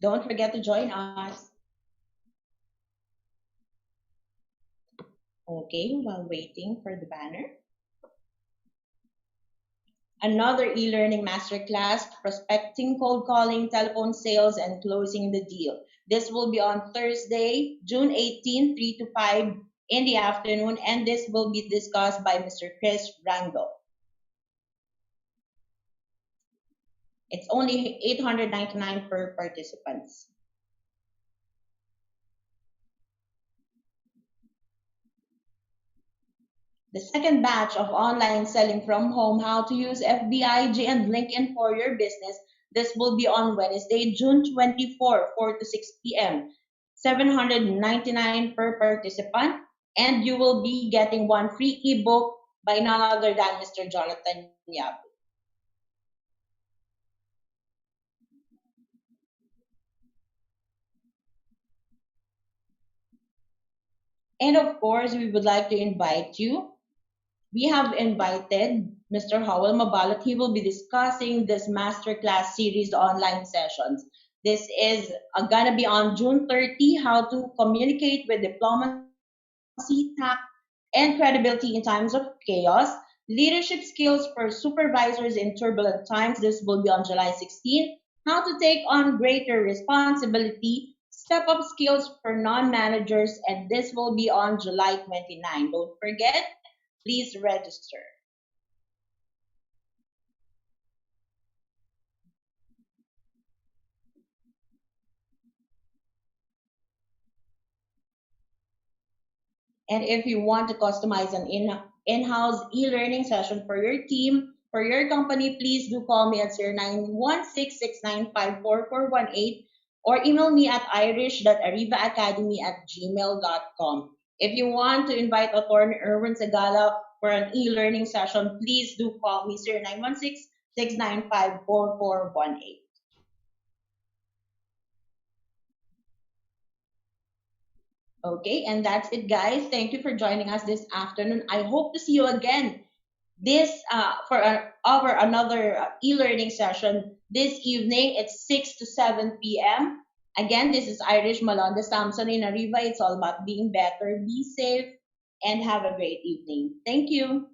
Don't forget to join us. Okay, while waiting for the banner. Another e-learning masterclass, prospecting, cold calling, telephone sales, and closing the deal. This will be on Thursday, June 18, 3 to 5 in the afternoon, and this will be discussed by Mr. Chris Rango. It's only $899 per participants. The second batch of online selling from home, how to use FBIG and LinkedIn for your business. This will be on Wednesday, June 24, 4 to 6 p.m. $799 per participant, and you will be getting one free ebook by none other than Mr. Jonathan Yap. And of course, we would like to invite you. We have invited Mr. Howell Mabalot. He will be discussing this masterclass series online sessions. This is going to be on June 30, how to communicate with diplomacy, tact, and credibility in times of chaos. Leadership skills for supervisors in turbulent times. This will be on July 16. How to take on greater responsibility. Step up skills for non-managers. And this will be on July 29. Don't forget, please register. And if you want to customize an in-house e-learning session for your team, for your company, please do call me at 0916-695-4418 or email me at irish.arivaacademy@gmail.com. If you want to invite Attorney Erwin Zagala for an e-learning session, please do call me 0916-695-4418. Okay, and that's it, guys. Thank you for joining us this afternoon. I hope to see you again for another e-learning session this evening. It's 6 to 7 p.m. Again, this is Irish Malonda Samson in Ariva. It's all about being better, be safe, and have a great evening. Thank you.